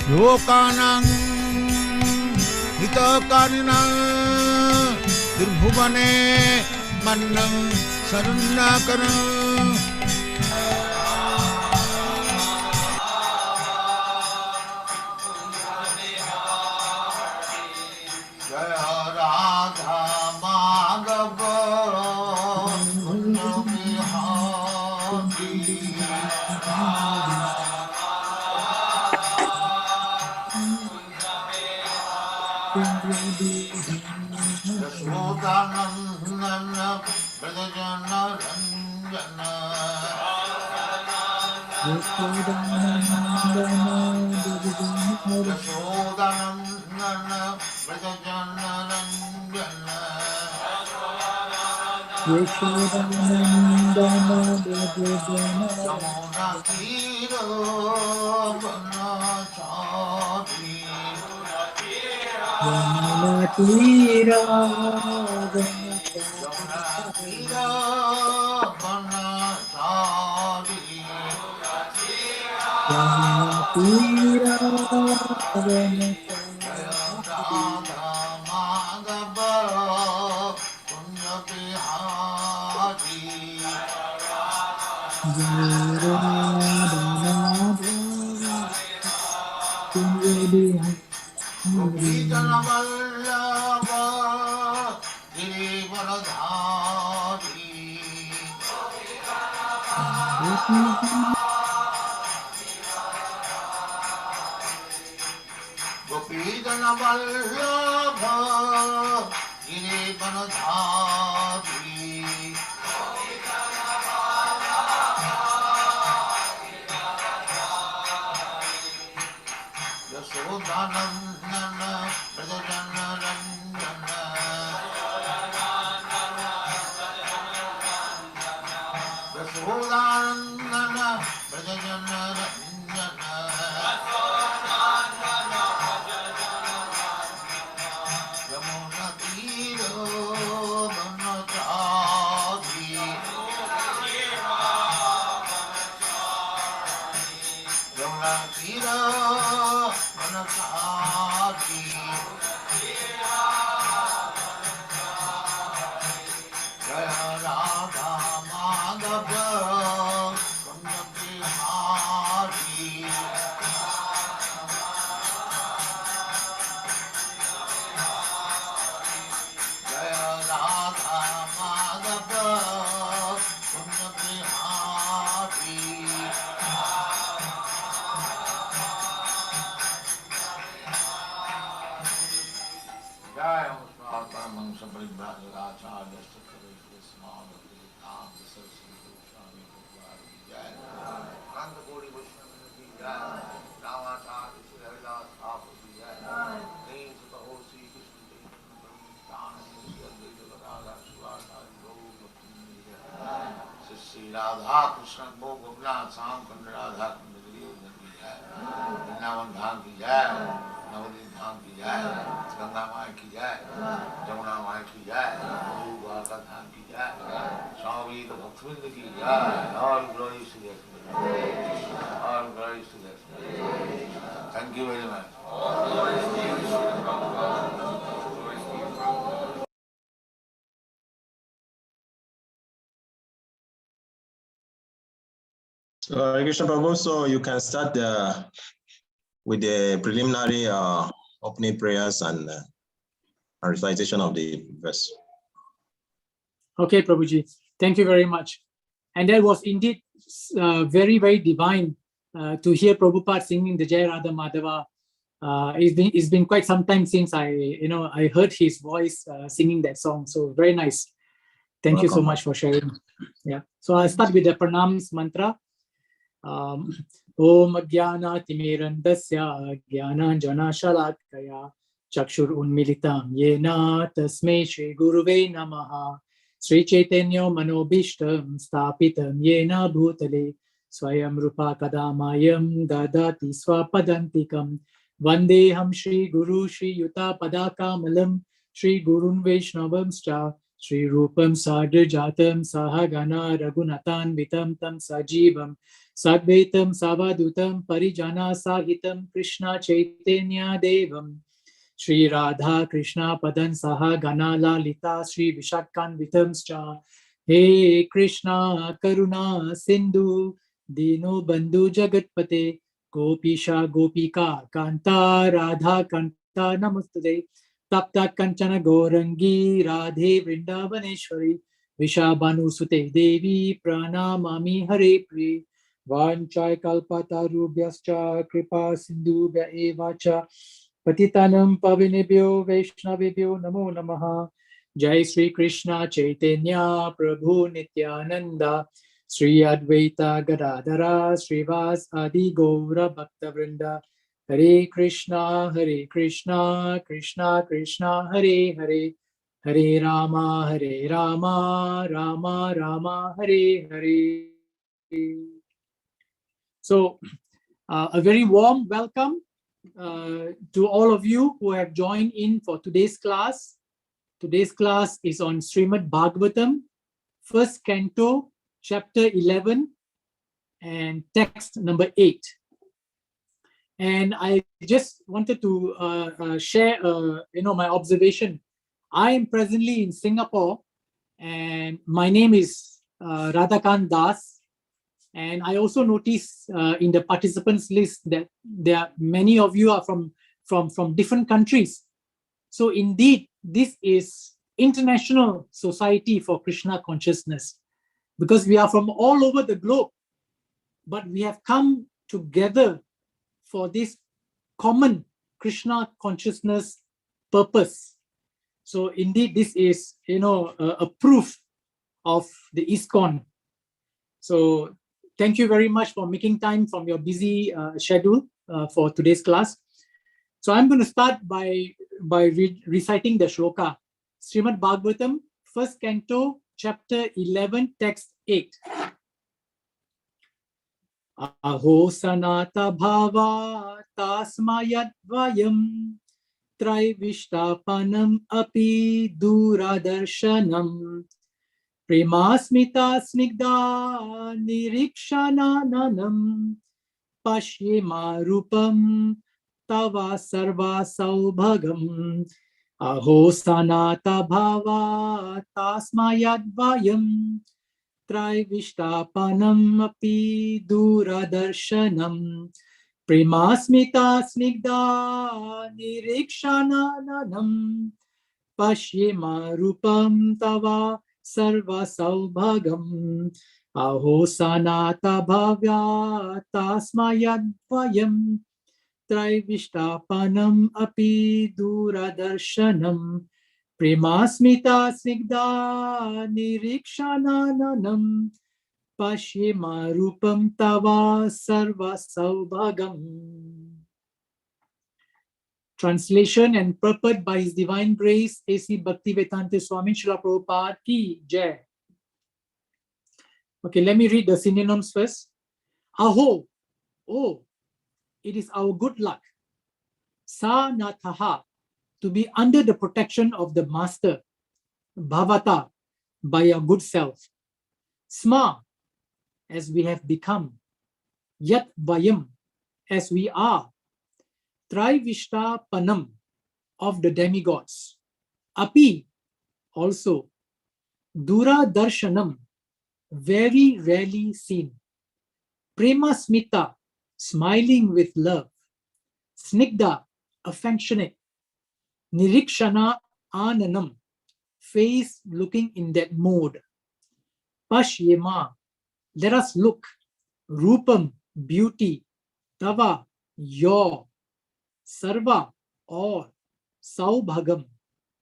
Lokanang Hitakarina Dirbhuvane Mannang Sarunakara Jaya Radha Madhava Yashodanandana Brajana Ranjana Yashodanandana Brajana Ranjana Yamuna Tira Vanachari Yamuna Tira Vanachari Yamuna Tira Vanachari Radha Madhava Punya Bihari Gopijana Vallabha Girivaradhari Gopijana Vallabha Girivaradhari Yashodanandana Brajana Ranjana Yashodanandana Brajana Ranjana Yamuna Tira Vanachari Yamuna Tira Vanachari Jaya Radha Madhava Punya Bihari Jaya Radha Madhava Punya Bihari Jaya Pranam Sabaribraj Acharya Sukharishya Simad Radhakanta Saraswati Goswami Bhagavad Jaya Ananda Gauri Vaishnava Ki Jaya Ramacharya Sri Haridas Thakur Ki Jaya Names of the whole Sri Krishna Chaitanya Sri Advaita Gadadhara Sivasari Gaur Bhakti Jaya Sri Radha Krishna Bhogavna Sam Kanda Radha Kanda Giri Ki Jaya Vrindavan Dham Ki Jaya Navadip Dham Ki Jaya Ganga Mai Ki Jai, Jamuna Mai Ki Jai, Dwarka Dham Ki Jai, Swami Bhaktivinoda Ki Jai, all glories to the all glories to the Thank you very much. Hare Krishna Prabhu, so you can start with the preliminary opening prayers and recitation of the verse. Okay, Prabhuji, thank you very much. And that was indeed very, very divine to hear Prabhupada singing the Jai Radha Madhava. It's been quite some time since I heard his voice singing that song. So very nice. Thank you so much for sharing. Yeah. So I'll start with the Pranams mantra. Om Jnana-timirandasya Jnana-jana-shalatkaya Chakshur Unmilitam Yena Tasmai Shri Guruve Namaha Sri Chaitanya Manobishtam Stapitam Yena Bhutale Swayam Rupa Kadamayam Dadati Swapadantikam Vandeham Shri Guru Shri Yuta Padakamalam Shri Gurun Vaishnavamscha Shri Rupam Sadrijatam Sahagana Raghunathan Vitam Tam Sajivam Sadvaitam Savadutam Parijana Sahitam Krishna Chaitanya Devam Shri Radha Krishna Padan Sahagana Lalita Shri Vishakkan Vitamscha He Krishna Karuna Sindhu Dino Bandhu Jagatpate Gopisha Gopika Kanta Radhakanta Namaste Tapta Kanchana Gorangi Radhe Vrindavaneshwari Vishabhanu Sute Devi Pranamami Hare Pri Vanchai Kalpatarubhyascha Kripa Sindhubhya Evacha Patitanam Pavinebhyo Vaishnavebhyo Namo Namaha Jai Sri Krishna Chaitanya Prabhu Nityananda Sri Advaita Gadadhara Srivas Adi Gaura Bhakta Vrinda Hare Krishna, Krishna Krishna, Hare Hare, Hare Rama, Rama Rama, Hare Hare. So, a very warm welcome to all of you who have joined in for today's class. Today's class is on Srimad Bhagavatam, first canto, chapter 11, and text number 8. And I just wanted to share, my observation. I am presently in Singapore, and my name is Radhakanta Das. And I also noticed in the participants list that there are many of you are from different countries. So indeed, this is International Society for Krishna Consciousness, because we are from all over the globe, but we have come together for this common Krishna consciousness purpose. So indeed, this is, a proof of the ISKCON. So thank you very much for making time from your busy schedule for today's class. So I'm going to start by reciting the shloka. Srimad Bhagavatam, first canto, chapter 11, text 8. Aho sanata bhava tasmayat vayam traivishtapanam api duradarshanam premasmita snigdha nirikshananam pashyema rupam tava sarva saubhagam. Aho sanata bhava tasmayat vayam Traivishtapanam api duradarshanam premasmita snigdha nirikshananam pashyema rupam tava sarva saubhagam. Aho sanata bhavya tasmayad vayam traivishtapanam api duradarshanam premasmita snigdha nirikshananam pashyema rupam tava sarva saubhagam. Translation and purport by His Divine Grace A.C. Bhaktivedanta Swami Srila Prabhupada Ki Jai. Okay, let me read the synonyms first. Aho, oh, it is our good luck. Sa nataha, to be under the protection of the Master. Bhavata, by our good self. Sma, as we have become. Yat vayam, as we are. Traivishta panam, of the demigods. Api, also. Dura darshanam, very rarely seen. Prema smita, smiling with love. Snigdha, affectionate. Nirikshana ananam, face looking in that mode. Pashyema, let us look. Rupam, beauty. Tava, your. Sarva, all. Saubhagam,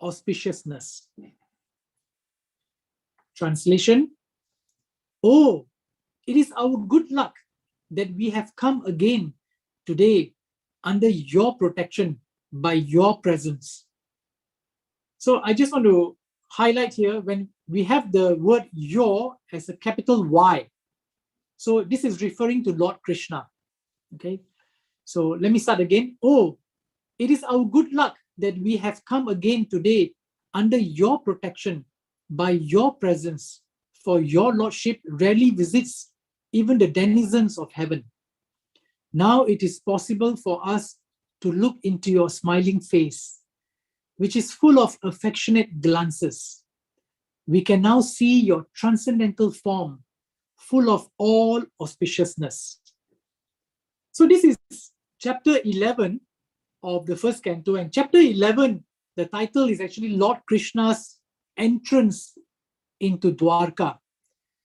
auspiciousness. Translation. Oh, it is our good luck that we have come again today under your protection by your presence. So I just want to highlight here when we have the word your as a capital Y. So this is referring to Lord Krishna. Okay. So let me start again. Oh, it is our good luck that we have come again today under your protection by your presence, for your Lordship rarely visits even the denizens of heaven. Now it is possible for us to look into your smiling face, which is full of affectionate glances. We can now see your transcendental form, full of all auspiciousness. So this is chapter 11 of the first canto. And chapter 11, the title is actually Lord Krishna's entrance into Dwarka.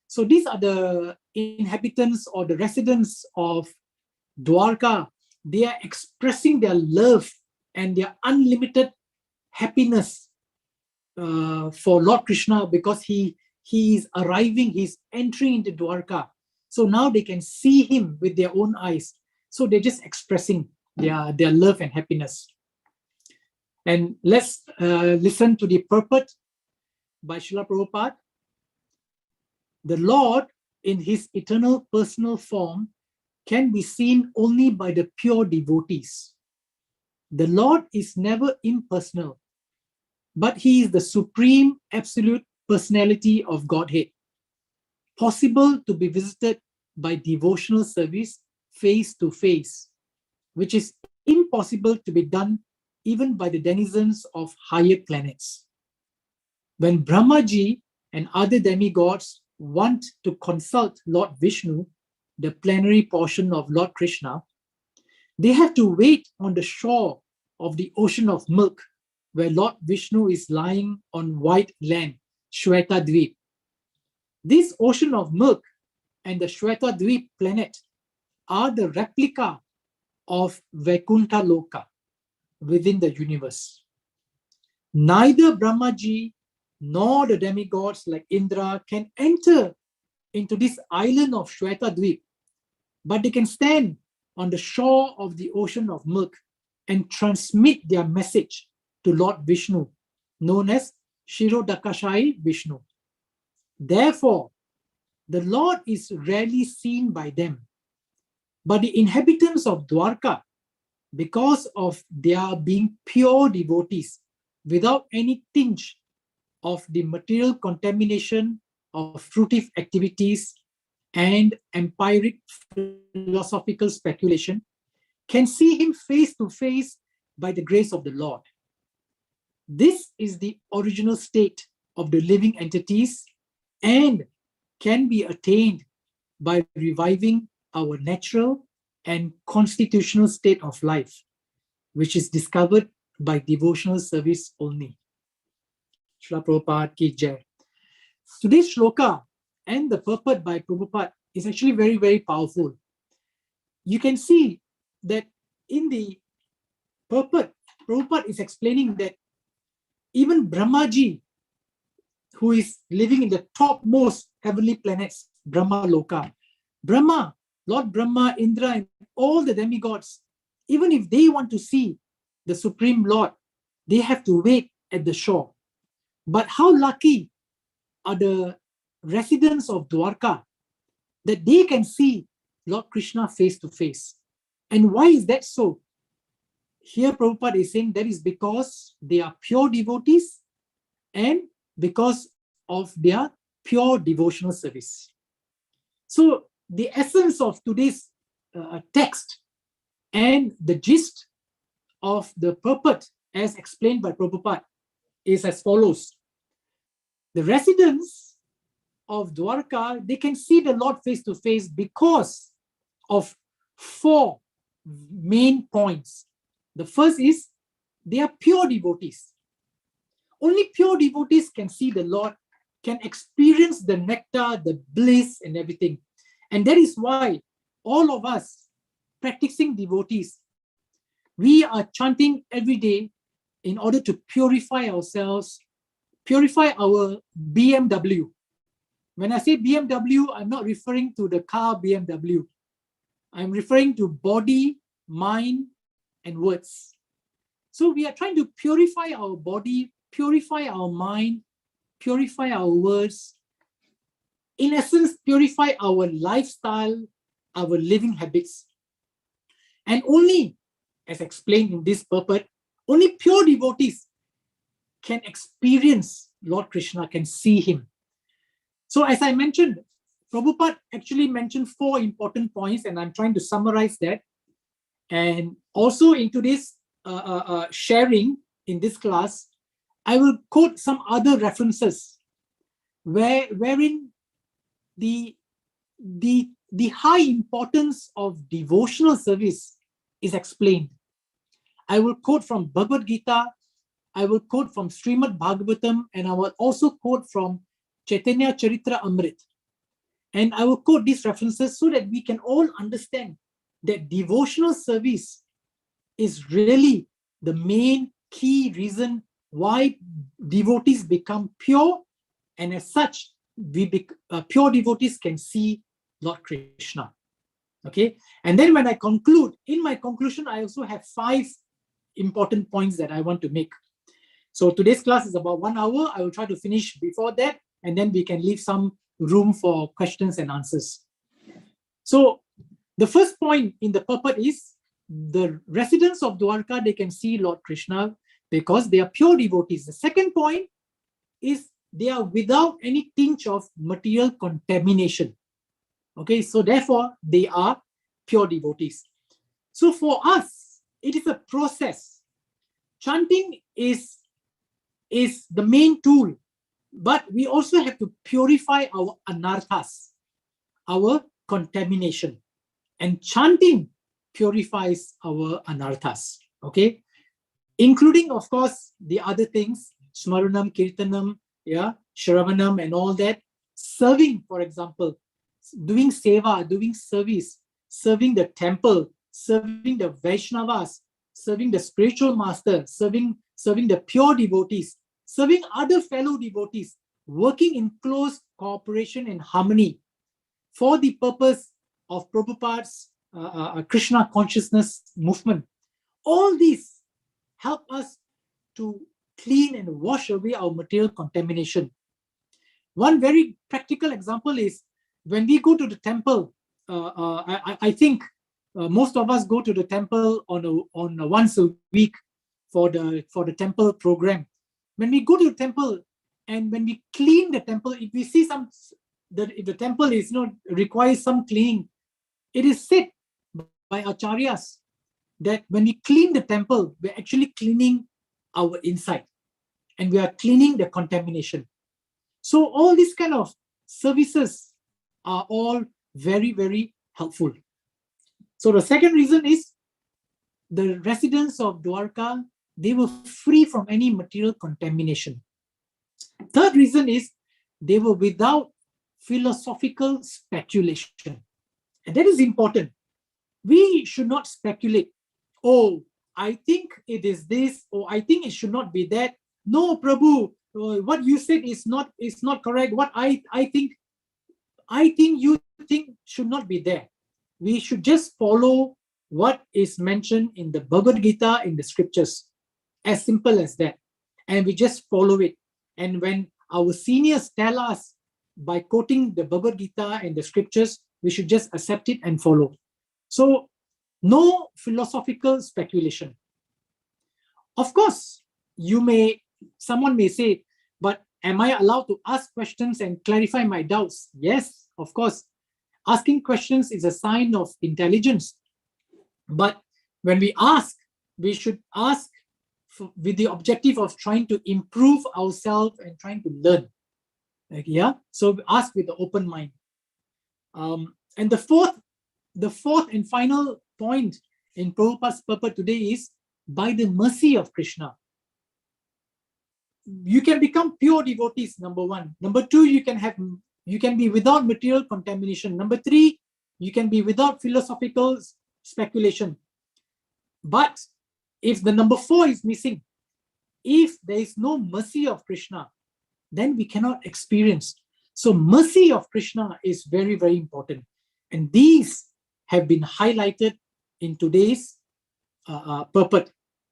So these are the inhabitants or the residents of Dwarka. They are expressing their love and their unlimited happiness for Lord Krishna, because he is arriving, he's entering into Dwarka. So now they can see him with their own eyes. So they're just expressing their love and happiness. And let's listen to the purport by Srila Prabhupada. The Lord, in his eternal personal form, can be seen only by the pure devotees. The Lord is never impersonal, but he is the supreme absolute personality of Godhead, possible to be visited by devotional service face to face, which is impossible to be done even by the denizens of higher planets. When Brahmaji and other demigods want to consult Lord Vishnu, the plenary portion of Lord Krishna, they have to wait on the shore of the ocean of milk, where Lord Vishnu is lying on white land, Shweta-dvip. This ocean of milk and the Shweta-dvip planet are the replica of Vaikuntha Loka within the universe. Neither Brahmaji nor the demigods like Indra can enter into this island of Shweta-dvip, but they can stand on the shore of the ocean of milk and transmit their message to Lord Vishnu, known as Shirodakashayi Vishnu. Therefore, the Lord is rarely seen by them, but the inhabitants of Dwarka, because of their being pure devotees, without any tinge of the material contamination of fruitive activities and empiric philosophical speculation, can see him face to face by the grace of the Lord. This is the original state of the living entities and can be attained by reviving our natural and constitutional state of life, which is discovered by devotional service only. Srila Prabhupada ki jai. Today's shloka and the purport by Prabhupada is actually very, very powerful. You can see that in the purport, Prabhupada is explaining that even Brahmaji, who is living in the topmost heavenly planets, Brahma Loka, Brahma, Lord Brahma, Indra, and all the demigods, even if they want to see the Supreme Lord, they have to wait at the shore. But how lucky are the residents of Dwarka that they can see Lord Krishna face to face. And why is that so? Here Prabhupada is saying that is because they are pure devotees and because of their pure devotional service. So the essence of today's text and the gist of the purport as explained by Prabhupada is as follows. The residents of Dwarka, they can see the Lord face to face because of four main points. The first is they are pure devotees. Only pure devotees can see the Lord, can experience the nectar, the bliss and everything. And that is why all of us practicing devotees, we are chanting every day in order to purify ourselves, purify our BMW. When I say BMW, I'm not referring to the car BMW. I'm referring to body, mind, and words. So we are trying to purify our body, purify our mind, purify our words. In essence, purify our lifestyle, our living habits. And only, as explained in this purport, only pure devotees can experience Lord Krishna, can see him. So as I mentioned, Prabhupada actually mentioned 4 important points, and I'm trying to summarize that. And also in today's sharing in this class, I will quote some other references wherein the high importance of devotional service is explained. I will quote from Bhagavad Gita, I will quote from Srimad Bhagavatam, and I will also quote from Chaitanya Charitra Amrit. And I will quote these references so that we can all understand that devotional service is really the main key reason why devotees become pure, and as such, pure devotees can see Lord Krishna. Okay, and then when I conclude, in my conclusion, I also have 5 important points that I want to make. So today's class is about 1 hour. I will try to finish before that, and then we can leave some room for questions and answers. So the first point in the purport is the residents of Dwarka, they can see Lord Krishna because they are pure devotees. The second point is they are without any tinge of material contamination. Okay, so therefore they are pure devotees. So for us, it is a process. Chanting is the main tool, but we also have to purify our anarthas, our contamination. And chanting purifies our anarthas, okay? Including, of course, the other things, smaranam, kirtanam, yeah, shravanam, and all that. Serving, for example, doing seva, doing service, serving the temple, serving the Vaishnavas, serving the spiritual master, serving the pure devotees, serving other fellow devotees, working in close cooperation and harmony for the purpose of Prabhupada's Krishna consciousness movement. All these help us to clean and wash away our material contamination. One very practical example is when we go to the temple. I think most of us go to the temple on once a week for the temple program. When we go to the temple and when we clean the temple, if we see if the temple is requires some cleaning, it is said by acharyas that when we clean the temple, we're actually cleaning our inside and we are cleaning the contamination. So all these kind of services are all very, very helpful. So the second reason is the residents of Dwarka, they were free from any material contamination. Third reason is they were without philosophical speculation. And that is important. We should not speculate. Oh, I think it is this, or I think it should not be that. No, Prabhu, what you said is not correct. What I think you think should not be there. We should just follow what is mentioned in the Bhagavad Gita, in the scriptures. As simple as that. And we just follow it. And when our seniors tell us by quoting the Bhagavad Gita and the scriptures, we should just accept it and follow. So no philosophical speculation. Of course, someone may say, but am I allowed to ask questions and clarify my doubts? Yes, of course. Asking questions is a sign of intelligence. But when we ask, we should ask with the objective of trying to improve ourselves and trying to learn. So ask with the open mind. And the fourth and final point in Prabhupada's purport today is by the mercy of Krishna. You can become pure devotees, number 1. Number 2, you can be without material contamination. Number 3, you can be without philosophical speculation. But if the number 4 is missing, if there is no mercy of Krishna, then we cannot experience. So mercy of Krishna is very, very important. And these have been highlighted in today's purport.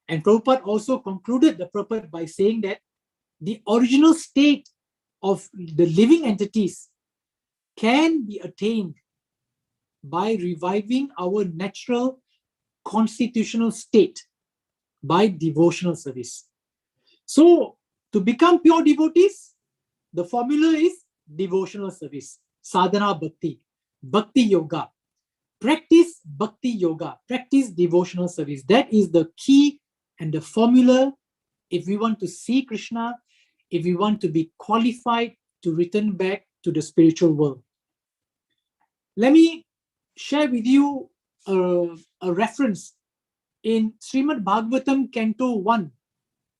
And Prabhupada also concluded the purport by saying that the original state of the living entities can be attained by reviving our natural constitutional state by devotional service. So To become pure devotees, the formula is devotional service, sadhana bhakti, bhakti yoga. Practice bhakti yoga, practice devotional service. That is the key and the formula if we want to see Krishna, if we want to be qualified to return back to the spiritual world. Let me share with you a reference in Srimad Bhagavatam, Canto 1,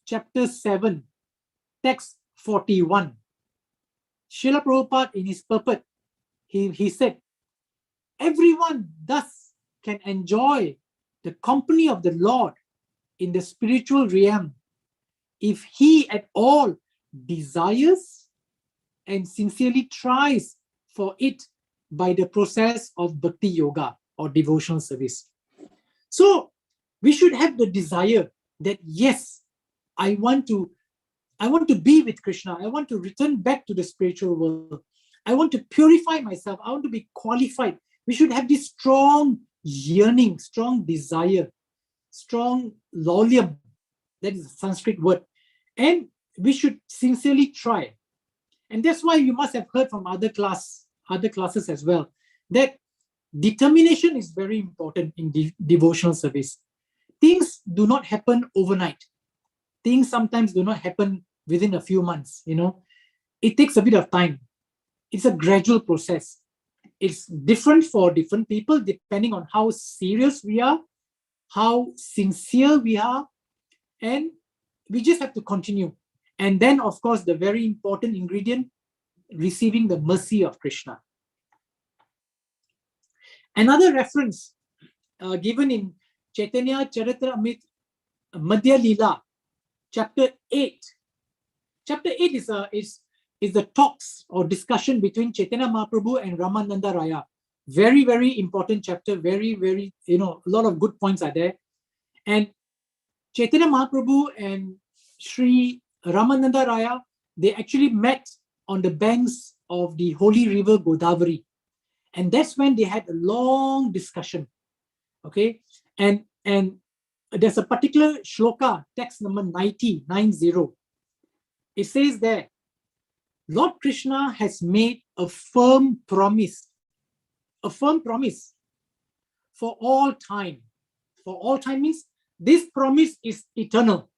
Chapter 7, Text 41. Srila Prabhupada, in his purport, he said, everyone thus can enjoy the company of the Lord in the spiritual realm if he at all desires and sincerely tries for it by the process of bhakti yoga or devotional service. So we should have the desire that, yes, I want to be with Krishna. I want to return back to the spiritual world. I want to purify myself. I want to be qualified. We should have this strong yearning, strong desire, strong laulyam. That is a Sanskrit word. And we should sincerely try. And that's why you must have heard from other classes as well, that determination is very important in devotional service. Things do not happen overnight. Things sometimes do not happen within a few months, It takes a bit of time. It's a gradual process. It's different for different people depending on how serious we are, how sincere we are, and we just have to continue. And then, of course, the very important ingredient, receiving the mercy of Krishna. Another reference given in Chaitanya Charitamrita Madhya Leela, Chapter 8. Chapter 8 is the talks or discussion between Chaitanya Mahaprabhu and Ramananda Raya. Very, very important chapter. Very, very, a lot of good points are there. And Chaitanya Mahaprabhu and Sri Ramananda Raya, they actually met on the banks of the holy river Godavari. And that's when they had a long discussion. Okay. And there's a particular shloka, text number 90. It says there, Lord Krishna has made a firm promise for all time. For all time means this promise is eternal.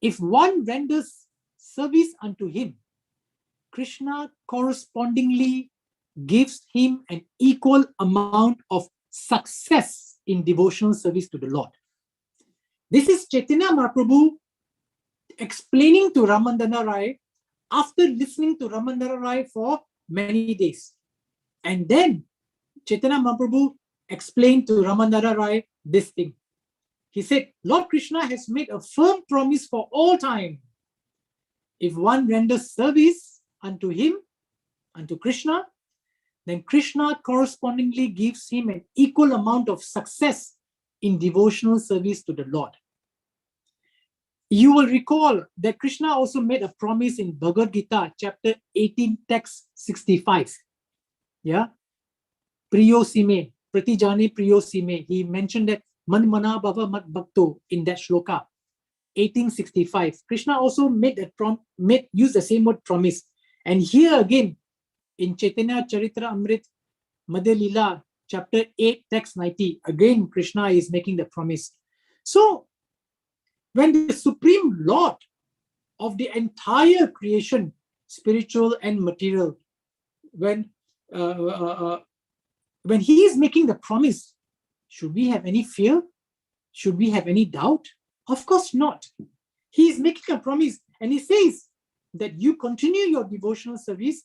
If one renders service unto him, Krishna correspondingly gives him an equal amount of success in devotional service to the Lord. This is Chaitanya Mahaprabhu explaining to Ramananda Rai after listening to Ramananda Rai for many days. And then Chaitanya Mahaprabhu explained to Ramananda Rai this thing. He said, Lord Krishna has made a firm promise for all time. If one renders service unto him, unto Krishna, then Krishna correspondingly gives him an equal amount of success in devotional service to the Lord. You will recall that Krishna also made a promise in Bhagavad Gita, chapter 18, text 65. Yeah. Priyosime, Pratijane Priyosime. He mentioned that Man Mana Bhava Mat Bhakto in that shloka, 1865. Krishna also used the same word promise. And here again, in Chaitanya Charitamrita Madhya Leela, chapter 8, text 90, again, Krishna is making the promise. So, when the Supreme Lord of the entire creation, spiritual and material, when he is making the promise, should we have any fear? Should we have any doubt? Of course not. He is making a promise, and he says that you continue your devotional service,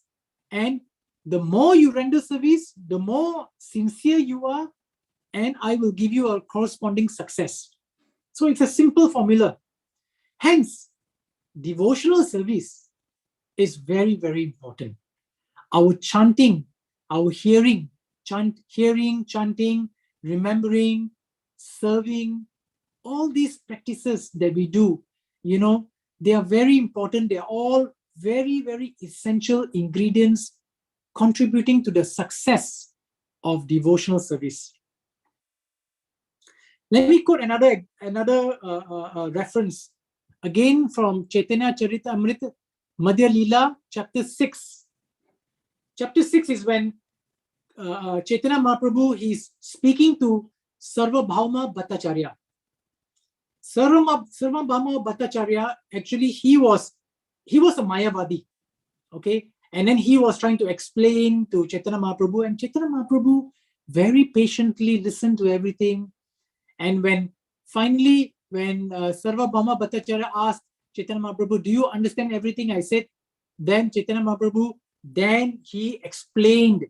and the more you render service, the more sincere you are, and I will give you a corresponding success. So it's a simple formula. Hence, devotional service is very, very important. Our chanting, our hearing, chanting, remembering, serving, all these practices that we do, they are very important. They are all very, very essential ingredients contributing to the success of devotional service. Let me quote another reference again from Chaitanya Charitamrita, Madhya Leela, chapter 6. Chapter 6 is when Chaitanya Mahaprabhu is speaking to Sarvabhauma Bhattacharya. Sarvabhauma Bhattacharya, actually he was a Mayavadi, okay? And then he was trying to explain to Chaitanya Mahaprabhu, and Chaitanya Mahaprabhu very patiently listened to everything. And when finally, when Sarvabhauma Bhattacharya asked Chaitanya Mahaprabhu, do you understand everything I said? Then Chaitanya Mahaprabhu, then he explained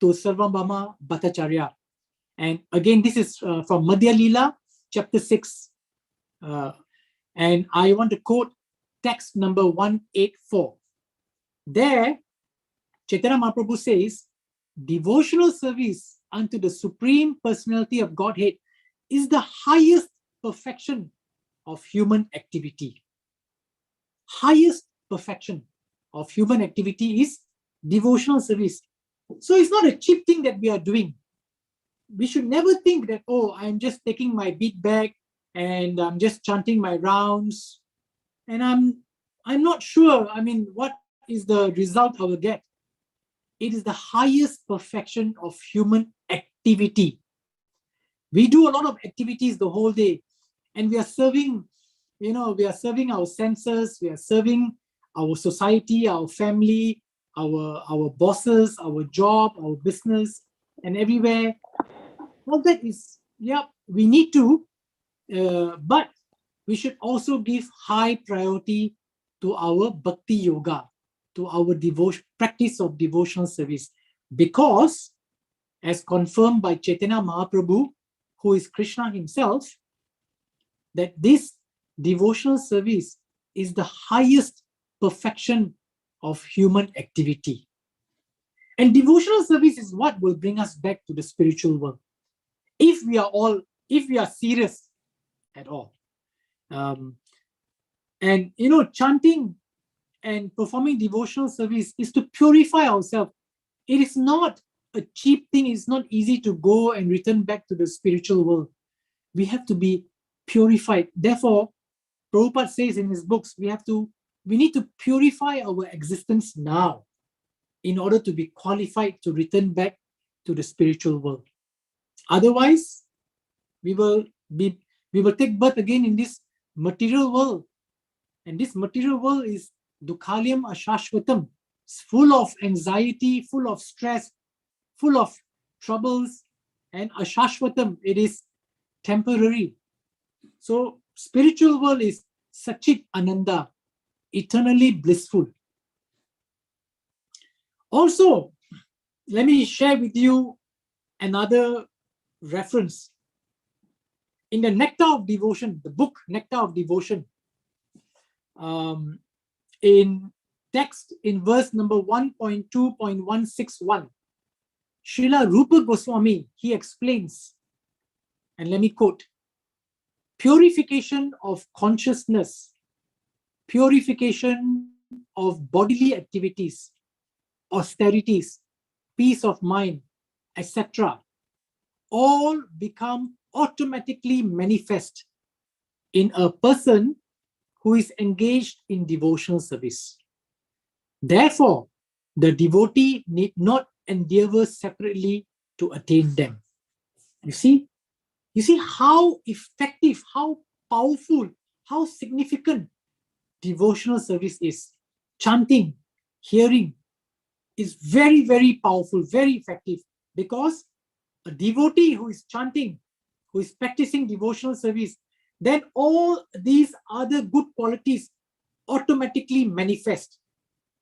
to Sarvabhauma Bhattacharya. And again, this is from Madhya Leela, chapter 6. And I want to quote text number 184. There, Chaitanya Mahaprabhu says, devotional service unto the Supreme Personality of Godhead is the highest perfection of human activity. Highest perfection of human activity is devotional service. So it's not a cheap thing that we are doing. We should never think that, oh, I'm just taking my bead bag and I'm just chanting my rounds, and I'm not sure, I mean, what is the result I will get. It is the highest perfection of human activity. We do a lot of activities the whole day, and we are serving, we are serving our senses, we are serving our society, our family, our bosses, our job, our business, and everywhere. All that is, we need to, but we should also give high priority to our bhakti yoga, to our practice of devotional service, because as confirmed by Chaitanya Mahaprabhu, who is Krishna himself, that this devotional service is the highest perfection of human activity. And devotional service is what will bring us back to the spiritual world. If we are serious at all. And chanting and performing devotional service is to purify ourselves. It is not a cheap thing. It's not easy to go and return back to the spiritual world. We have to be purified. Therefore, Prabhupada says in his books, we need to purify our existence now in order to be qualified to return back to the spiritual world. Otherwise, we will take birth again in this material world. And this material world is dukhalyam ashashvatam. It's full of anxiety, full of stress, full of troubles, and ashashvatam, it is temporary. So spiritual world is Sachit Ananda, eternally blissful. Also, let me share with you another reference. In the Nectar of Devotion, the book Nectar of Devotion, in text in verse number 1.2.161, Srila Rupa Goswami, he explains, and let me quote, purification of consciousness, purification of bodily activities, austerities, peace of mind, etc., all become automatically manifest in a person who is engaged in devotional service. Therefore, the devotee need not endeavor separately to attain them. You see how effective, how powerful, how significant devotional service is. Chanting, hearing is very, very powerful, very effective, because a devotee who is chanting, who is practicing devotional service, then all these other good qualities automatically manifest.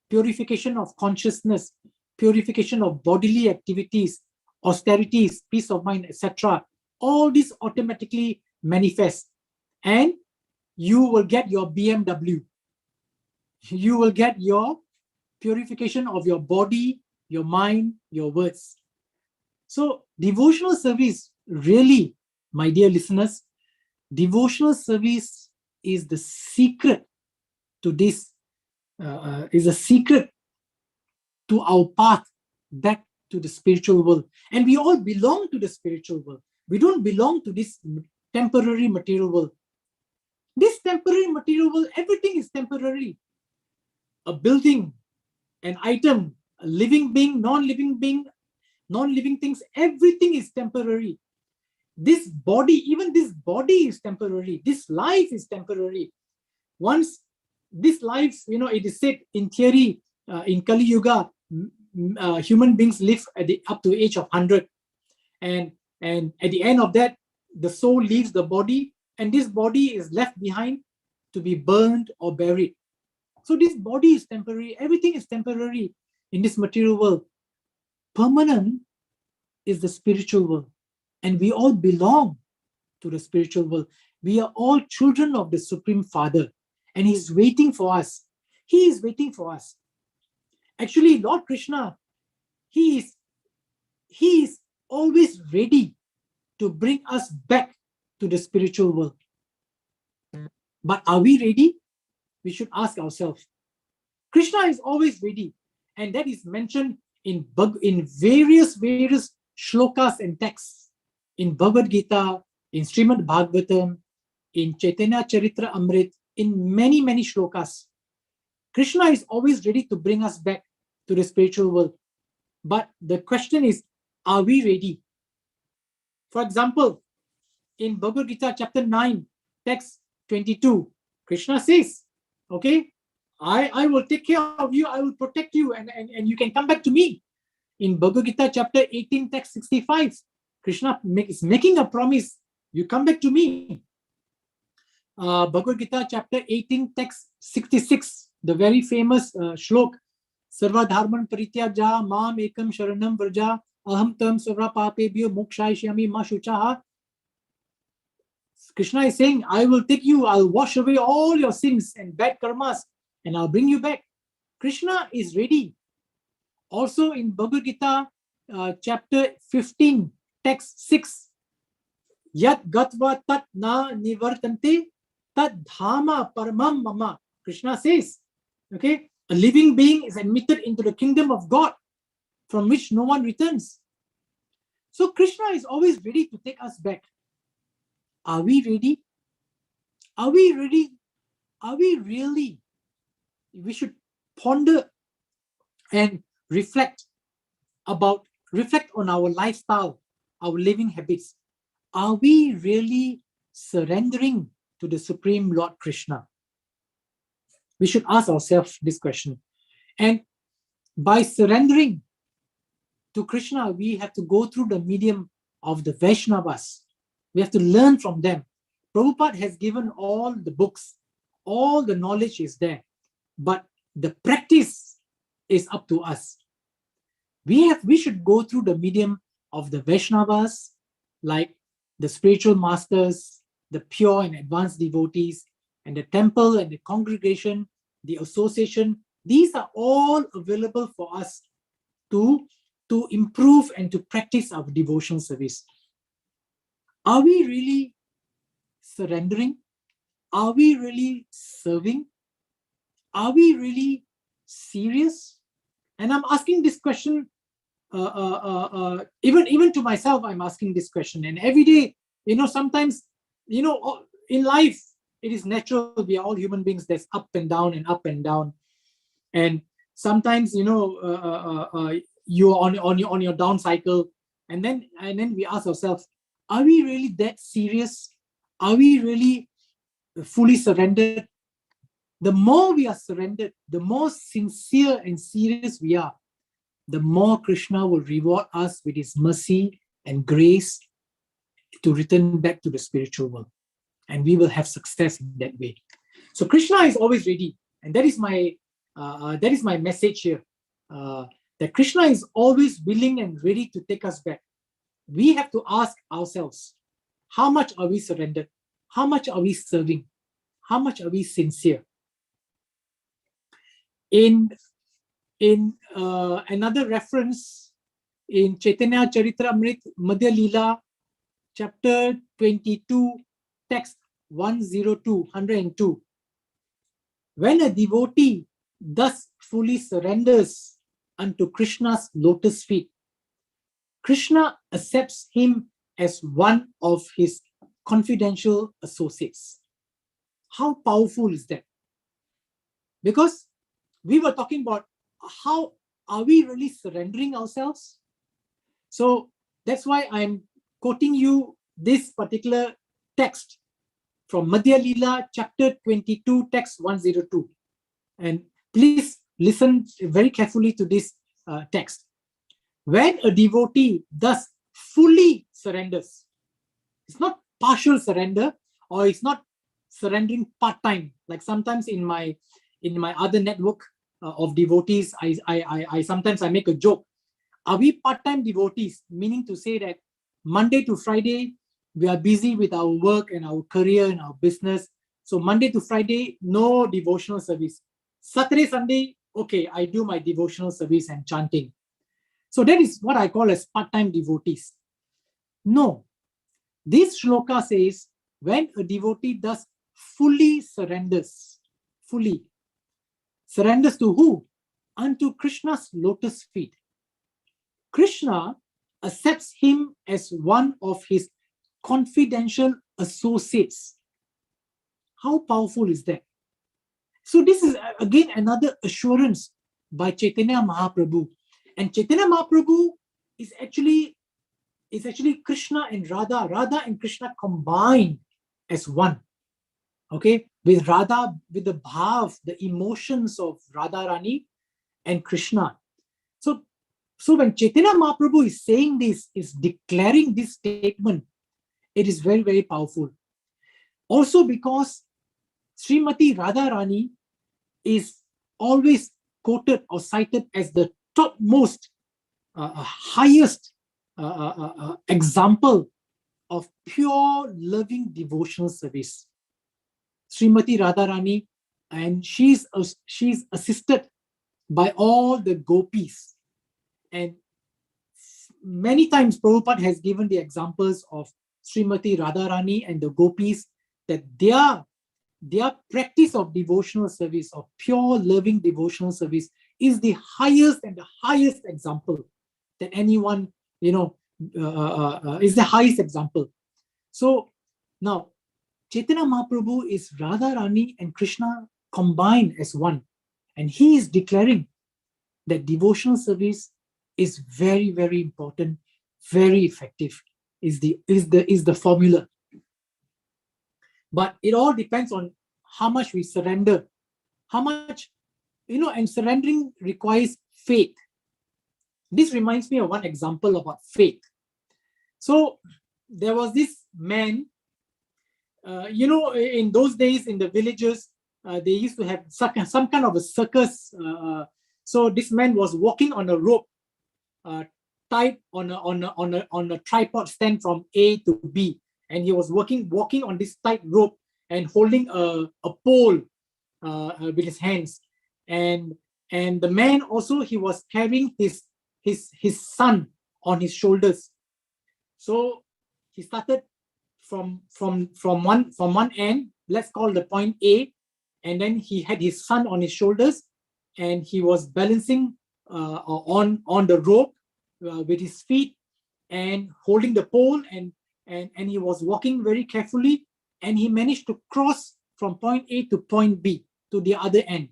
Purification of consciousness, purification of bodily activities, austerities, peace of mind, etc. All these automatically manifest, and you will get your BMW. You will get your purification of your body, your mind, your words. So devotional service, really, my dear listeners, devotional service is the secret to this, is a secret to our path back to the spiritual world. And we all belong to the spiritual world. We don't belong to this temporary material world. This temporary material world, everything is temporary. A building, an item, a living being, non-living things, everything is temporary. This body, even this body is temporary. This life is temporary. Once this life, it is said in theory, in Kali Yuga, human beings live up to the age of 100. And at the end of that, the soul leaves the body, and this body is left behind to be burned or buried. So this body is temporary. Everything is temporary in this material world. Permanent is the spiritual world. And we all belong to the spiritual world. We are all children of the Supreme Father. And He's waiting for us. He is waiting for us. Actually, Lord Krishna, He is always ready to bring us back to the spiritual world. But are we ready? We should ask ourselves. Krishna is always ready. And that is mentioned in various shlokas and texts. In Bhagavad Gita, in Srimad Bhagavatam, in Chaitanya Charitra Amrit, in many shlokas. Krishna is always ready to bring us back to the spiritual world. But the question is, are we ready? For example, in Bhagavad Gita chapter 9, text 22, Krishna says, okay, I will take care of you, I will protect you, and you can come back to me. In Bhagavad Gita chapter 18, text 65, Krishna is making a promise, you come back to me. Bhagavad Gita chapter 18, text 66, the very famous shlok, Sarva dharman parityaja mam ekam sharanam vraja aham tam sarva papebhyo mokshayishyami ma shuchaha. Krishna is saying, I will take you, I'll wash away all your sins and bad karmas, and I'll bring you back. Krishna is ready. Also in Bhagavad Gita chapter 15, text 6, Yat gatva tat na nivartante tat dhama paramam mama. Krishna says, okay, a living being is admitted into the kingdom of God from which no one returns. So Krishna is always ready to take us back. Are we ready? Are we ready? Are we really? We should ponder and reflect on our lifestyle, our living habits. Are we really surrendering to the Supreme Lord Krishna? We should ask ourselves this question. And by surrendering to Krishna, we have to go through the medium of the Vaishnavas. We have to learn from them. Prabhupada has given all the books, all the knowledge is there, but the practice is up to us. We should go through the medium of the Vaishnavas, like the spiritual masters, the pure and advanced devotees, and the temple and the congregation, the association. These are all available for us to improve and to practice our devotional service. Are we really surrendering? Are we really serving? Are we really serious? And I'm asking this question, even to myself, I'm asking this question. And every day, sometimes, in life, it is natural. We are all human beings. There's up and down and up and down. And sometimes, you're on your down cycle. And then we ask ourselves, are we really that serious? Are we really fully surrendered? The more we are surrendered, the more sincere and serious we are, the more Krishna will reward us with His mercy and grace to return back to the spiritual world. And we will have success in that way. So Krishna is always ready. And that is my message here. That Krishna is always willing and ready to take us back. We have to ask ourselves, how much are we surrendered? How much are we serving? How much are we sincere? In another reference, in Chaitanya Charitra Amrit Madhya Leela, chapter 22, text 102, when a devotee thus fully surrenders unto Krishna's lotus feet, Krishna accepts him as one of his confidential associates. How powerful is that? Because we were talking about how are we really surrendering ourselves? So that's why I'm quoting you this particular text from Madhya Lila, chapter 22, text 102. And please listen very carefully to this text. When a devotee thus fully surrenders, it's not partial surrender, or it's not surrendering part-time. Like sometimes in my other network of devotees, I sometimes I make a joke. Are we part-time devotees? Meaning to say that Monday to Friday, we are busy with our work and our career and our business. So Monday to Friday, no devotional service. Saturday, Sunday, okay, I do my devotional service and chanting. So that is what I call as part-time devotees. No. This shloka says, when a devotee thus fully surrenders to who? Unto Krishna's lotus feet. Krishna accepts him as one of his confidential associates. How powerful is that? So this is again another assurance by Chaitanya Mahaprabhu. And Chaitanya Mahaprabhu is actually Krishna and Radha. Radha and Krishna combined as one. Okay, with Radha, with the bhav, the emotions of Radharani and Krishna. So when Chaitanya Mahaprabhu is saying this, is declaring this statement, it is very, very powerful. Also because Srimati Radharani is always quoted or cited as the topmost, highest example of pure loving devotional service. Srimati Radharani, and she's assisted by all the gopis. And many times Prabhupada has given the examples of Srimati Radharani and the gopis, that their practice of devotional service, of pure loving devotional service, is the highest and the highest example that anyone, is the highest example. So now Chaitanya Mahaprabhu is Radharani and Krishna combined as one, and he is declaring that devotional service is very, very important, very effective, is the formula. But it all depends on how much we surrender, how much, and surrendering requires faith. This reminds me of one example about faith. So there was this man, in those days in the villages, they used to have some kind of a circus. So this man was walking on a rope, tied on a tripod stand from A to B, and he was walking on this tight rope and holding a pole with his hands, and the man also, he was carrying his son on his shoulders. So he started from one end, let's call the point A, and then he had his son on his shoulders, and he was balancing on the rope with his feet and holding the pole, and he was walking very carefully, and he managed to cross from point A to point B, to the other end.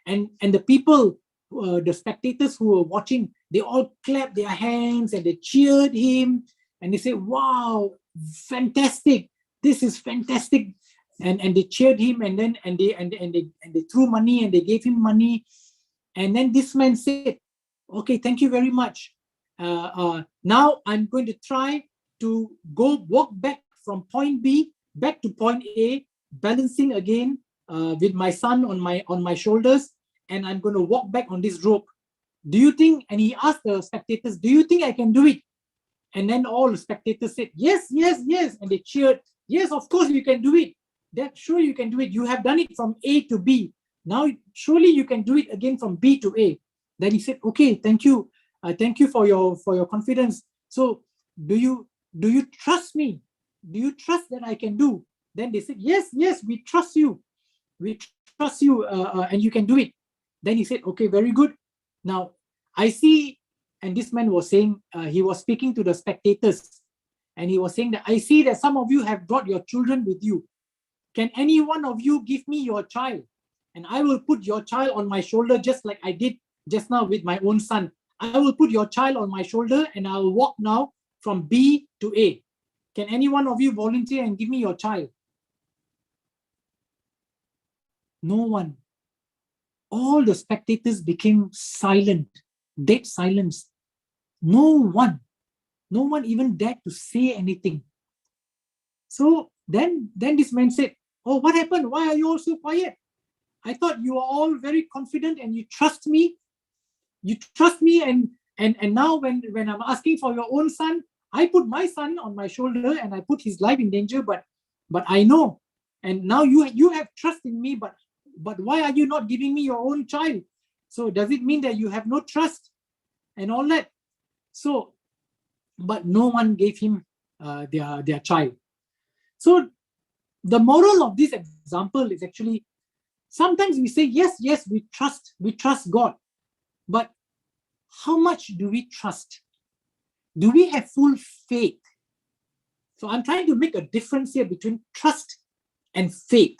And the people, the spectators who were watching, they all clapped their hands and they cheered him, and they said, "Wow, fantastic! This is fantastic!" And they cheered him, and then they threw money, and they gave him money. And then this man said, "Okay, thank you very much. Now I'm going to try to walk back from point B back to point A, balancing again with my son on my shoulders, and I'm going to walk back on this rope. Do you think?" And he asked the spectators, "Do you think I can do it?" And then all the spectators said, "Yes, yes, yes," and they cheered. "Yes, of course you can do it. That sure you can do it. You have done it from A to B. Now surely you can do it again from B to A." Then he said, "Okay, thank you. Thank you for your confidence. So do you trust me? Do you trust that I can do?" Then they said, "Yes, yes, we trust you. We trust you, and you can do it." Then he said, "Okay, very good. Now I see," and this man was saying, he was speaking to the spectators, and he was saying that, "I see that some of you have brought your children with you. can any one of you give me your child? And I will put your child on my shoulder, just like I did just now with my own son. I will put your child on my shoulder and I will walk now from B to A. Can any one of you volunteer and give me your child? No one. All the spectators became silent, dead silence. No one even dared to say anything. So then this man said, oh, what happened? Why are you all so quiet? I thought you are all very confident and you trust me. You trust me, and now when I'm asking for your own son, I put my son on my shoulder and I put his life in danger, but I know. And now you have trust in me, but why are you not giving me your own child? So does it mean that you have no trust and all that? So, but no one gave him their child. So the moral of this example is actually, sometimes we say, yes, we trust God. But how much do we trust? Do we have full faith? So I'm trying to make a difference here between trust and faith.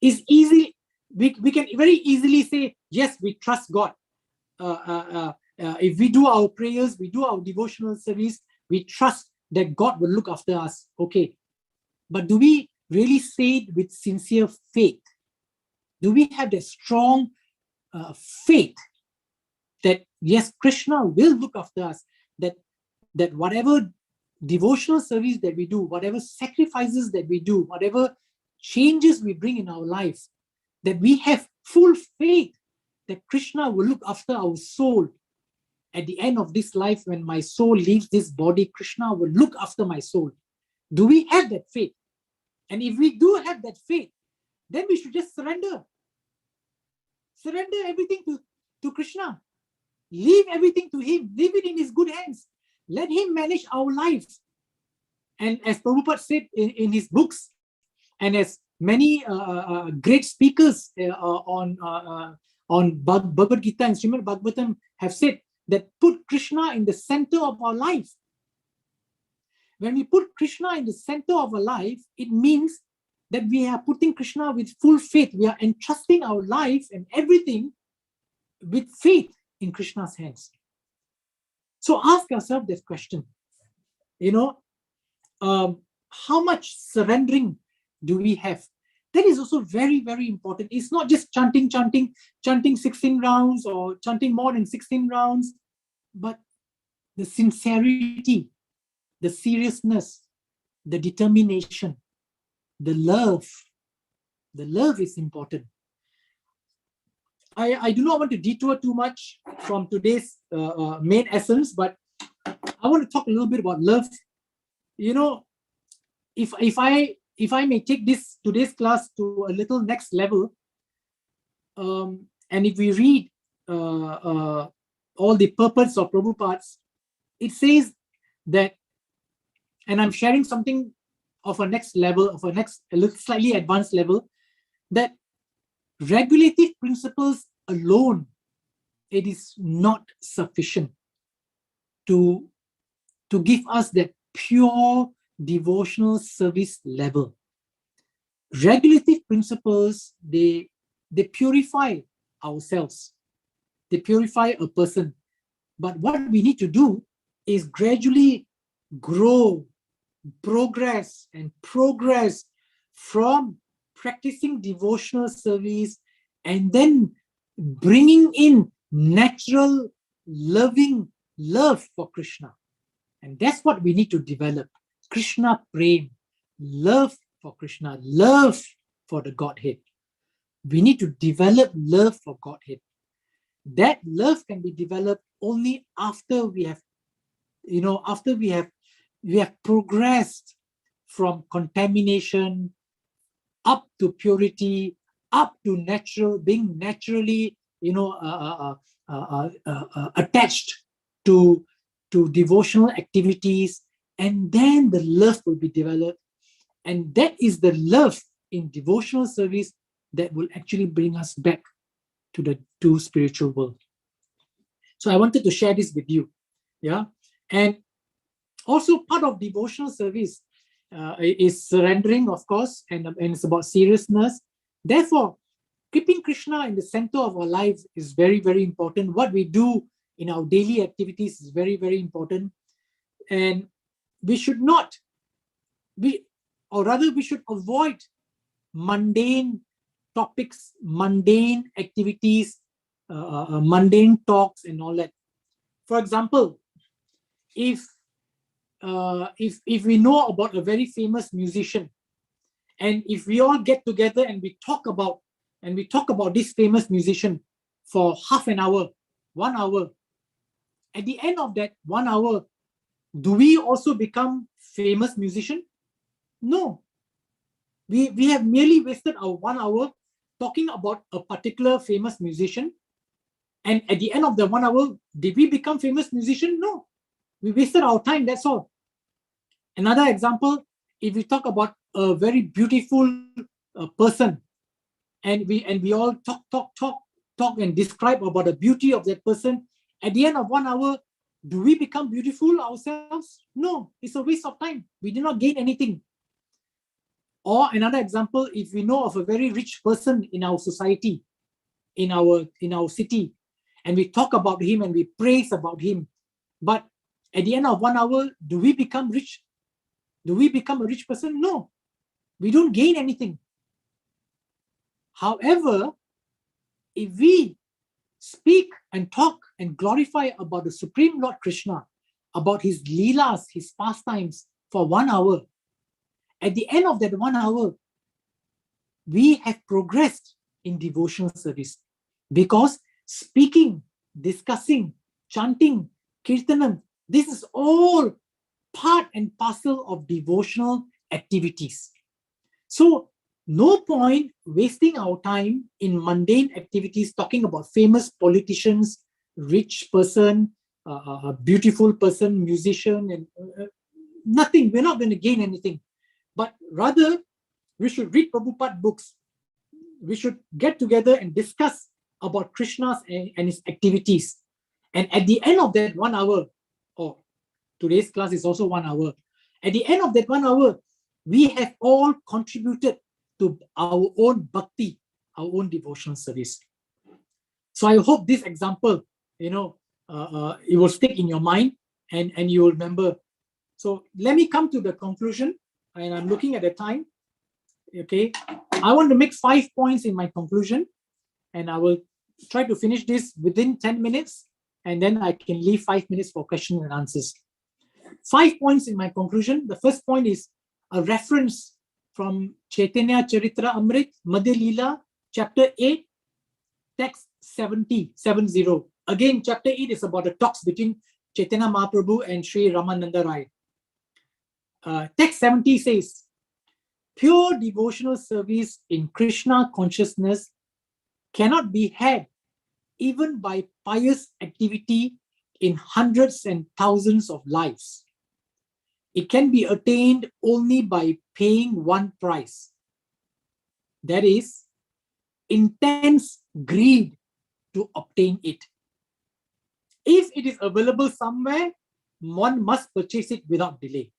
It's easy, we can very easily say, yes, we trust God. If we do our prayers, we do our devotional service, we trust that God will look after us. Okay. But do we really say it with sincere faith? Do we have that strong faith that, yes, Krishna will look after us, that whatever devotional service that we do, whatever sacrifices that we do, whatever changes we bring in our lives, that we have full faith that Krishna will look after our soul. At the end of this life, when my soul leaves this body, Krishna will look after my soul. Do we have that faith? And if we do have that faith, then we should just surrender. Surrender everything to Krishna. Leave everything to him. Leave it in his good hands. Let him manage our lives. And as Prabhupada said in his books, and as many great speakers on Bhagavad Gita and Simad Bhagavatam have said, that put Krishna in the center of our life. When we put Krishna in the center of our life, it means that we are putting Krishna with full faith. We are entrusting our life and everything with faith in Krishna's hands. So ask yourself this question, how much surrendering do we have? That is also very, very important. It's not just chanting 16 rounds or chanting more than 16 rounds, but the sincerity, the seriousness, the determination, the love. The love is important. I do not want to detour too much from today's main essence, but I want to talk a little bit about love. If I may take today's class to a little next level, and if we read all the purpose of Prabhupada's, it says that, and I'm sharing something of a next level, of a little slightly advanced level, that regulative principles alone, it is not sufficient to give us that pure devotional service level. Regulative principles, they purify ourselves. They purify a person. But what we need to do is gradually grow, progress from practicing devotional service and then bringing in natural, loving love for Krishna. And that's what we need to develop. Krishna Prem, love for Krishna, love for the Godhead. We need to develop love for Godhead. That love can be developed only after we have, we have progressed from contamination up to purity, up to being naturally, attached to devotional activities, and then the love will be developed. And that is the love in devotional service that will actually bring us back to the spiritual world. So I wanted to share this with you. Yeah. And also part of devotional service, is surrendering, of course, and it's about seriousness. Therefore, keeping Krishna in the center of our lives is very, very important. What we do in our daily activities is very, very important. And we should not be, or rather we should avoid mundane topics, mundane activities, mundane talks and all that. For example, if we know about a very famous musician, and if we all get together and we talk about this famous musician for half an hour, 1 hour, at the end of that 1 hour, do we also become famous musician? No. We have merely wasted our 1 hour talking about a particular famous musician. And at the end of the 1 hour, did we become famous musician? No. We wasted our time, that's all. Another example, if we talk about a very beautiful person, and we all talk and describe about the beauty of that person, at the end of 1 hour, do we become beautiful ourselves? No, it's a waste of time. We did not gain anything. Or another example, if we know of a very rich person in our society, in our city, and we talk about him and we praise about him, but at the end of 1 hour, do we become rich? Do we become a rich person? No, we don't gain anything. However, if we speak and talk and glorify about the Supreme Lord Krishna, about his leelas, his pastimes for 1 hour, at the end of that 1 hour, we have progressed in devotional service, because speaking, discussing, chanting, kirtanam, this is all part and parcel of devotional activities. So no point wasting our time in mundane activities, talking about famous politicians, rich person, a beautiful person, musician, and nothing. We're not going to gain anything. But rather, we should read Prabhupada books. We should get together and discuss about Krishna's and his activities. And at the end of that 1 hour, or today's class is also 1 hour, at the end of that 1 hour, we have all contributed to our own bhakti, our own devotional service. So I hope this example, it will stick in your mind and you will remember. So let me come to the conclusion, and I'm looking at the time. Okay, I want to make 5 points in my conclusion, and I will try to finish this within 10 minutes, and then I can leave 5 minutes for questions and answers. 5 points in my conclusion. The first point is a reference from Chaitanya Charitra Amrit, Madhya Leela, chapter 8, text 70. Again, chapter 8 is about the talks between Chaitanya Mahaprabhu and Sri Ramananda Rai. Text 70 says, pure devotional service in Krishna consciousness cannot be had even by pious activity in hundreds and thousands of lives. It can be attained only by paying one price. That is, intense greed to obtain it. If it is available somewhere, one must purchase it without delay.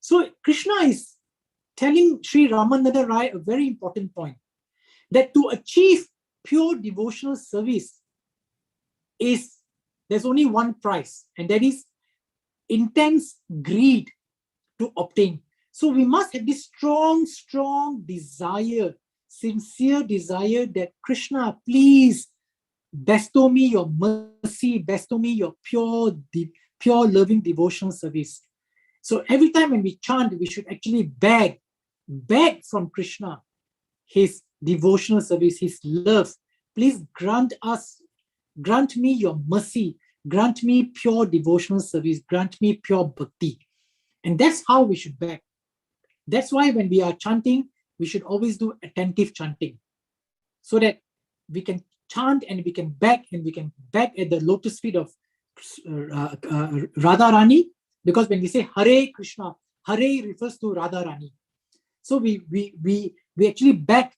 So Krishna is telling Sri Ramananda Rai a very important point, that to achieve pure devotional service there's only one price, and that is intense greed to obtain. So we must have this strong desire, sincere desire that Krishna, please bestow me your mercy, bestow me your pure loving devotional service. So every time when we chant, we should actually beg from Krishna his devotional service, his love. Please grant me your mercy, grant me pure devotional service, grant me pure bhakti. And that's how we should beg. That's why when we are chanting, we should always do attentive chanting, so that we can chant and we can beg at the lotus feet of Radharani, because when we say Hare Krishna, Hare refers to Radharani. So we actually beg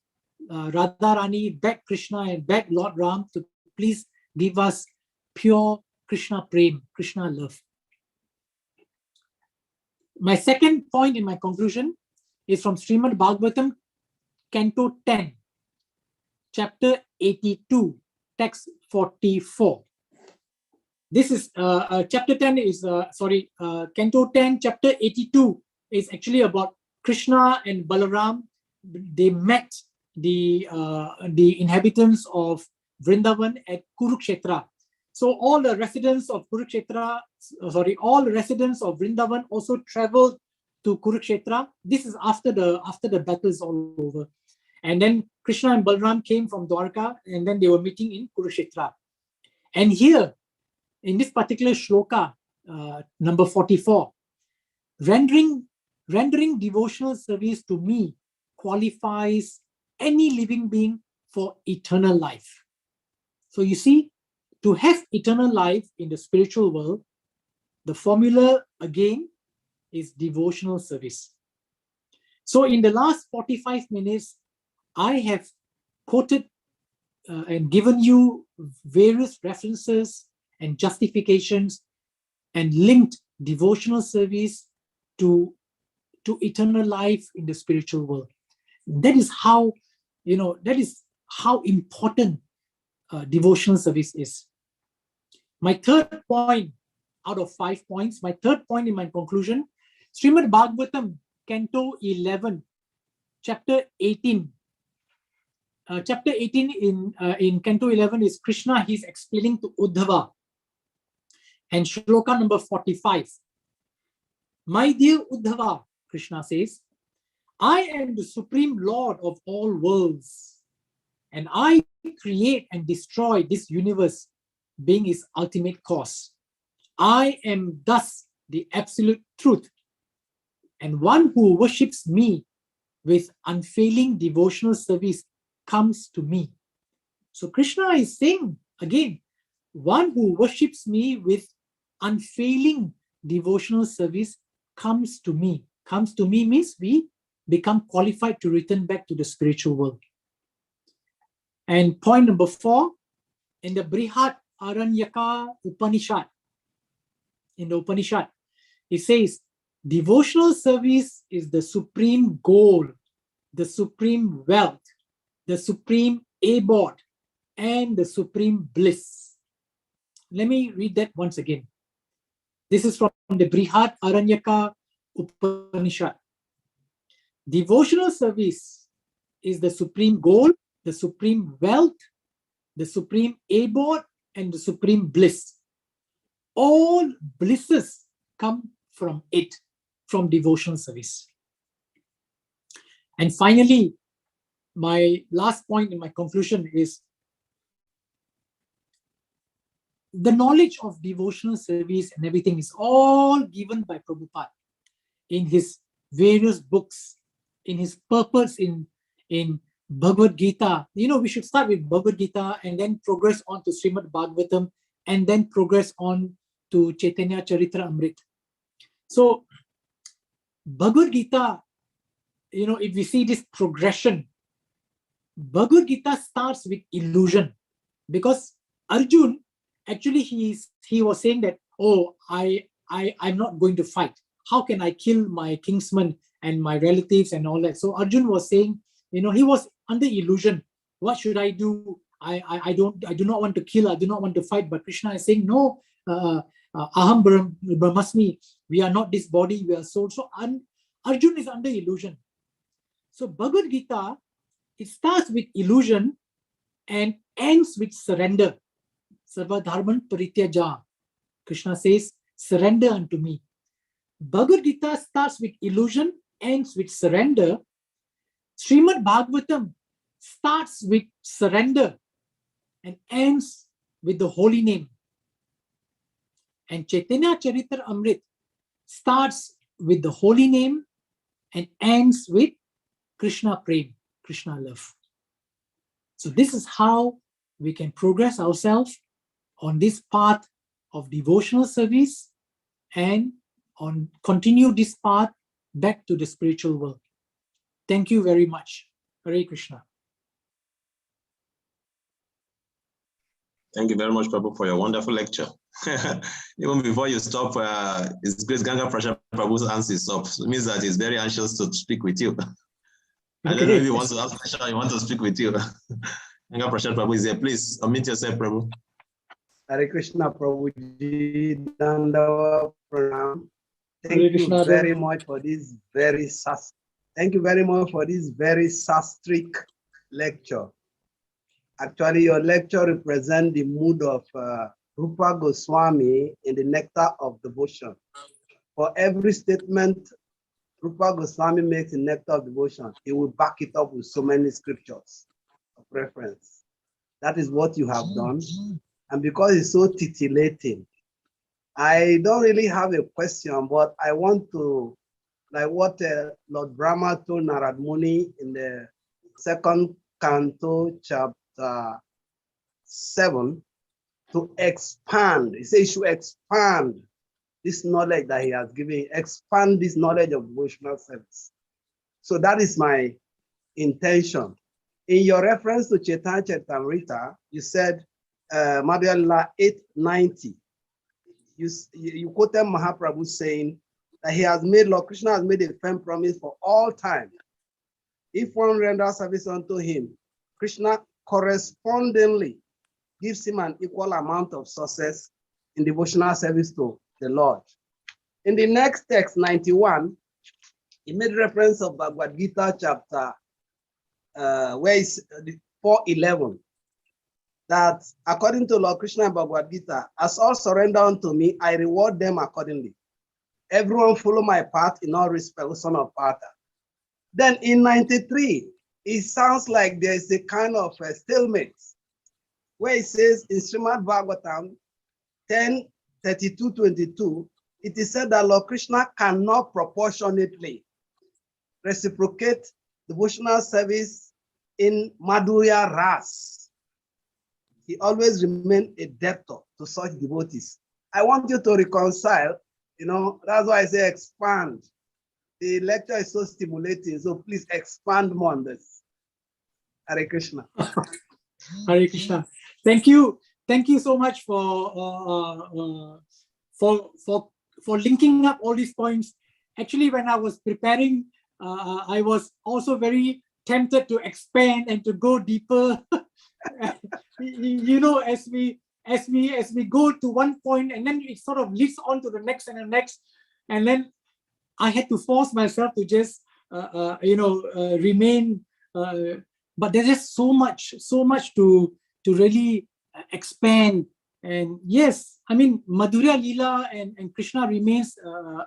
Radharani, beg Krishna, and beg Lord Ram to please give us pure Krishna prem, Krishna love. My second point in my conclusion is from Srimad Bhagavatam, Canto 10, Chapter 82, Text 44. This is Chapter 10 is Canto 10, Chapter 82 is actually about Krishna and Balaram. They met the inhabitants of Vrindavan at Kurukshetra. So all the residents of all the residents of Vrindavan also traveled to Kurukshetra. This is after the battle is all over. And then Krishna and Balaram came from Dwarka, and then they were meeting in Kurukshetra. And here, in this particular shloka, number 44, rendering devotional service to me qualifies any living being for eternal life. So you see, to have eternal life in the spiritual world, the formula again is devotional service. So in the last 45 minutes, I have quoted and given you various references and justifications and linked devotional service to eternal life in the spiritual world. That is how important devotional service is. My third point out of 5 points, my third point in my conclusion, Srimad Bhagavatam, Canto 11, Chapter 18. Chapter 18 in Canto 11 is Krishna, he's explaining to Uddhava. And shloka number 45. My dear Uddhava, Krishna says, I am the supreme Lord of all worlds, and I create and destroy this universe, being its ultimate cause. I am thus the absolute truth, and one who worships me with unfailing devotional service comes to me. So Krishna is saying again, one who worships me with unfailing devotional service comes to me. Comes to me means we become qualified to return back to the spiritual world. And point number 4, in the Brihat Aranyaka Upanishad, in the Upanishad, it says, devotional service is the supreme goal, the supreme wealth, the supreme abode, and the supreme bliss. Let me read that once again. This is from the Brihat Aranyaka Upanishad. Devotional service is the supreme goal, the supreme wealth, the supreme abode, and the supreme bliss. All blisses come from it, from devotional service. And finally, my last point in my conclusion is the knowledge of devotional service and everything is all given by Prabhupada in his various books, in his purpose in Bhagavad Gita. You know, we should start with Bhagavad Gita and then progress on to Srimad Bhagavatam and then progress on to Chaitanya Charitra Amrit. So Bhagavad Gita, you know, if we see this progression, Bhagavad Gita starts with illusion, because Arjun, actually he was saying that, oh, I'm not going to fight. How can I kill my kinsmen and my relatives and all that? So Arjun was saying, you know, he was under illusion. What should I do? I do not want to kill. I do not want to fight. But Krishna is saying, no, aham brahmasmi. We are not this body. We are soul. So Arjun is under illusion. So Bhagavad Gita, it starts with illusion and ends with surrender. Sarva dharman parityaja. Krishna says, surrender unto me. Bhagavad Gita starts with illusion, ends with surrender. Srimad Bhagavatam starts with surrender and ends with the holy name. And Chaitanya Charitra Amrit starts with the holy name and ends with Krishna Prem, Krishna love. So this is how we can progress ourselves on this path of devotional service and continue this path back to the spiritual world. Thank you very much. Hare Krishna. Thank you very much, Prabhu, for your wonderful lecture. Even before you stop, His Grace Ganga Prashad Prabhu's hands is up. It means that he's very anxious to speak with you. I don't know if he wants to ask a question, he wants to speak with you. Ganga Prashad Prabhu is here. Please unmute yourself, Prabhu. Hare Krishna, Prabhuji, Dandawa, Pranam. Hare Thank Krishna, you very much for this very sastric lecture. Actually, your lecture represents the mood of Rupa Goswami in the Nectar of Devotion. For every statement Rupa Goswami makes in Nectar of Devotion, he will back it up with so many scriptures of reference. That is what you have done. And because it's so titillating, I don't really have a question, but I want to, like what Lord Brahma told Narad Muni in the 2nd canto, chapter 7, to expand. He says you should expand this knowledge that he has given, expand this knowledge of devotional service. So that is my intention. In your reference to Chaitanya Charitamrita, you said, Madhya 890. You quoted Mahaprabhu saying that he has made, Lord Krishna has made a firm promise for all time. If one renders service unto him, Krishna correspondingly gives him an equal amount of success in devotional service to the Lord. In the next text, 91, he made reference of Bhagavad Gita chapter, where it's 4:11. That according to Lord Krishna and Bhagavad Gita, as all surrender unto me, I reward them accordingly. Everyone follow my path in all respect, son of Partha. Then in 93, it sounds like there's a kind of a stalemate, where it says in Simad Bhagavatam 10:32-22, it is said that Lord Krishna cannot proportionately reciprocate devotional service in Madhurya Ras. He always remained a debtor to such devotees. I want you to reconcile, that's why I say expand. The lecture is so stimulating, so please expand more on this. Hare Krishna. Hare Krishna. Thank you so much for linking up all these points. Actually, when I was preparing, I was also very tempted to expand and to go deeper. As we go to one point, and then it sort of leads on to the next and the next, and then I had to force myself to just remain. But there's just so much to really expand. And yes, I mean Madhurya Leela and Krishna remains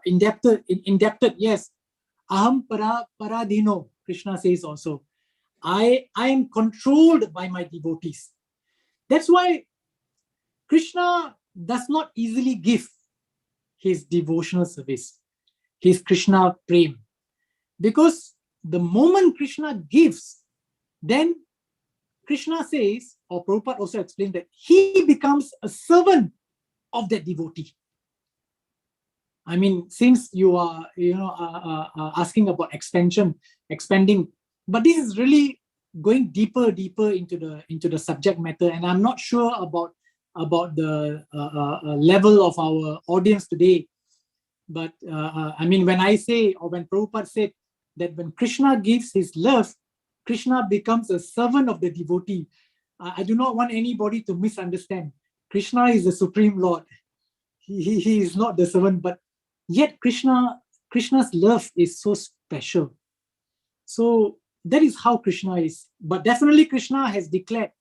indebted. Yes, aham paradhino. Krishna says also, I am controlled by my devotees. That's why Krishna does not easily give his devotional service, his Krishna prem. Because the moment Krishna gives, then Krishna says, or Prabhupada also explained, that he becomes a servant of that devotee. I mean, since you are, asking about expanding, but this is really going deeper into the subject matter, and I'm not sure about the level of our audience today. But I mean, when I say, or when Prabhupada said that when Krishna gives his love, Krishna becomes a servant of the devotee. I do not want anybody to misunderstand. Krishna is the Supreme Lord. He is not the servant, but yet Krishna's love is so special. So that is how Krishna is. But definitely Krishna has declared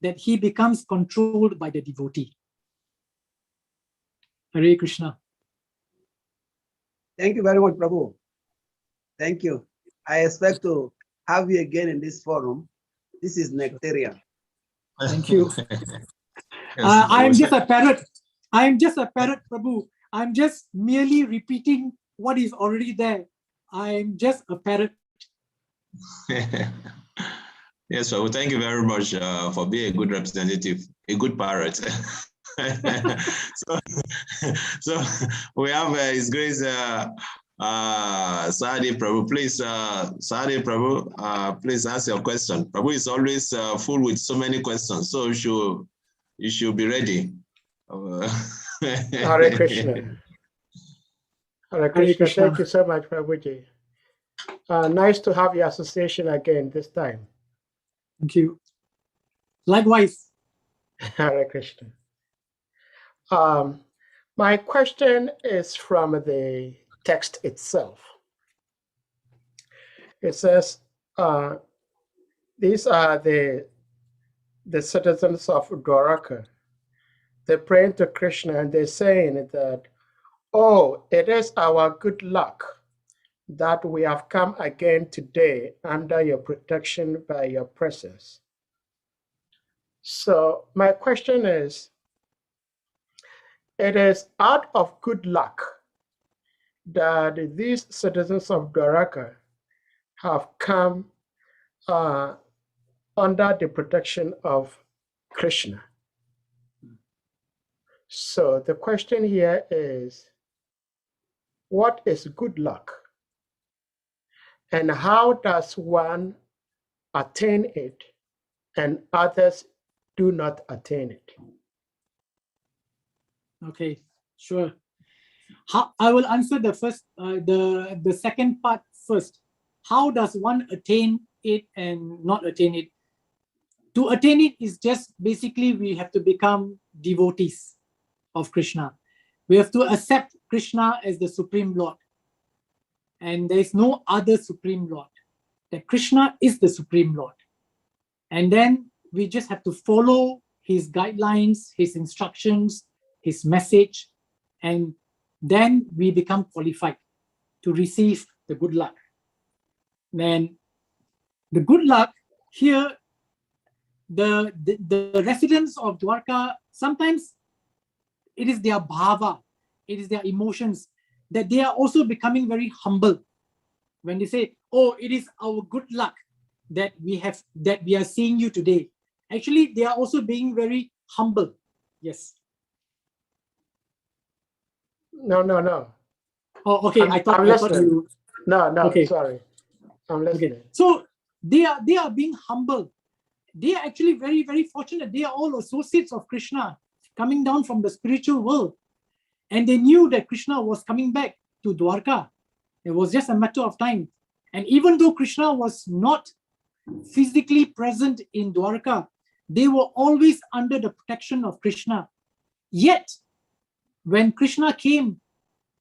that he becomes controlled by the devotee. Hare Krishna. Thank you very much, Prabhu. Thank you. I expect to have you again in this forum. This is Nectarian. Thank you. I am just a parrot. Prabhu. I'm just merely repeating what is already there. I'm just a parrot. Yes, so thank you very much for being a good representative, a good parrot. so we have His Grace Sadi Prabhu. Please, Sadi Prabhu, please ask your question. Prabhu is always full with so many questions, so you you should be ready. Hare Krishna. Hare Krishna. Thank you so much, Prabhuji. Nice to have your association again this time. Thank you. Likewise. Hare Krishna. My question is from the text itself. It says, these are the citizens of Dwarka. They're praying to Krishna and they're saying that, oh, it is our good luck that we have come again today under your protection by your presence. So my question is, it is out of good luck that these citizens of Dwarka have come under the protection of Krishna. So the question here is, what is good luck? And how does one attain it and others do not attain it? Okay, sure. I will answer the first, the second part first. How does one attain it and not attain it? To attain it is just basically we have to become devotees of Krishna. We have to accept Krishna as the Supreme Lord. And there is no other Supreme Lord. That Krishna is the Supreme Lord. And then we just have to follow his guidelines, his instructions, his message, and then we become qualified to receive the good luck. Then the good luck here, the residents of Dwarka, sometimes it is their bhava, it is their emotions, that they are also becoming very humble. When they say, oh, it is our good luck that we are seeing you today. Actually, they are also being very humble. Yes. No. Oh, okay. I thought you. No, okay. Sorry. I'm listening. Okay. So they are being humble. They are actually very, very fortunate. They are all associates of Krishna coming down from the spiritual world. And they knew that Krishna was coming back to Dwarka. It was just a matter of time. And even though Krishna was not physically present in Dwarka, they were always under the protection of Krishna. Yet, when Krishna came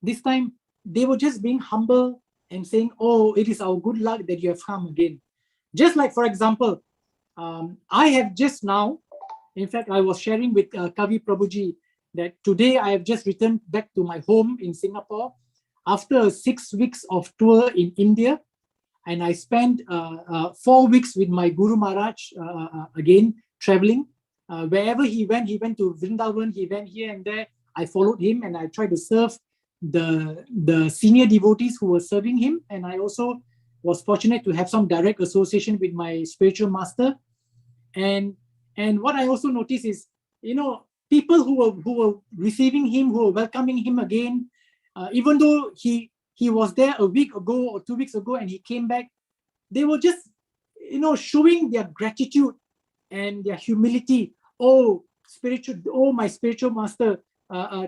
this time, they were just being humble and saying, oh, it is our good luck that you have come again. Just like, for example, I have just now, in fact, I was sharing with Kavi Prabhuji that today I have just returned back to my home in Singapore after 6 weeks of tour in India. And I spent 4 weeks with my Guru Maharaj, again, traveling. Wherever he went to Vrindavan, he went here and there. I followed him and I tried to serve the senior devotees who were serving him. And I also was fortunate to have some direct association with my spiritual master. And what I also noticed is, people who were receiving him, who were welcoming him again, even though he was there a week ago or 2 weeks ago and he came back, they were just, showing their gratitude and their humility. Oh, my spiritual master,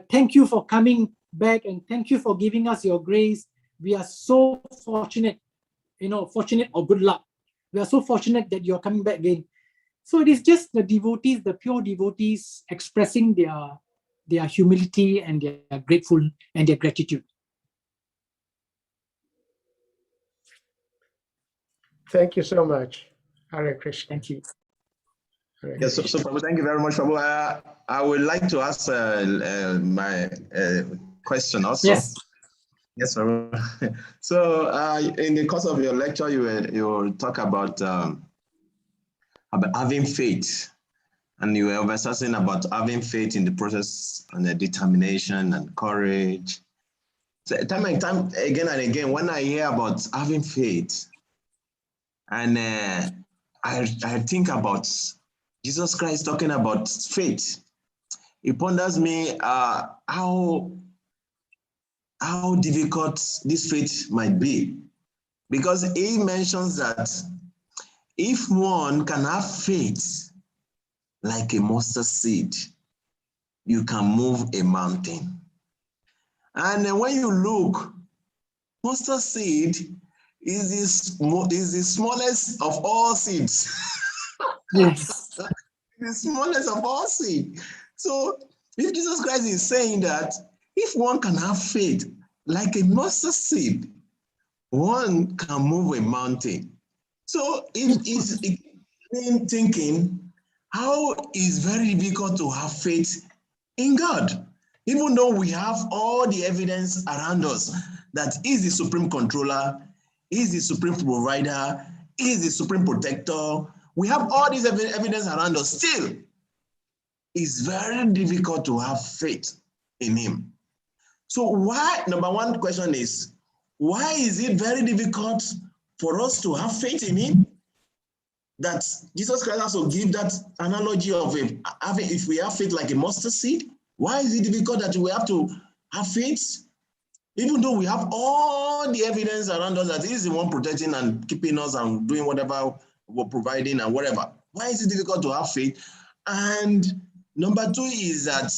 thank you for coming back and thank you for giving us your grace. We are so fortunate, fortunate or good luck. We are so fortunate that you're coming back again. So it is just the devotees, the pure devotees expressing their humility and their grateful and their gratitude. Thank you so much. Hare Krishna. Thank you. Yes, so Prabhu, thank you very much, Prabhu. I would like to ask my question also. Yes. Yes, Prabhu. So in the course of your lecture, you talk about having faith, and you were emphasizing about having faith in the process and the determination and courage. So time and time again and again, when I hear about having faith, and I think about Jesus Christ talking about faith, it ponders me how difficult this faith might be, because he mentions that if one can have faith like a mustard seed, you can move a mountain. And then when you look, mustard seed is the smallest of all seeds. Yes. The smallest of all seeds. So if Jesus Christ is saying that if one can have faith like a mustard seed, one can move a mountain. So it's thinking, how is very difficult to have faith in God, even though we have all the evidence around us that He's the supreme controller, He's the supreme provider, He's the supreme protector. We have all this evidence around us. Still, it's very difficult to have faith in Him. So why, number one question is, why is it very difficult for us to have faith in Him? That Jesus Christ has to give that analogy of if we have faith like a mustard seed. Why is it difficult that we have to have faith? Even though we have all the evidence around us that He is the one protecting and keeping us and doing whatever we're providing and whatever. Why is it difficult to have faith? And number two is that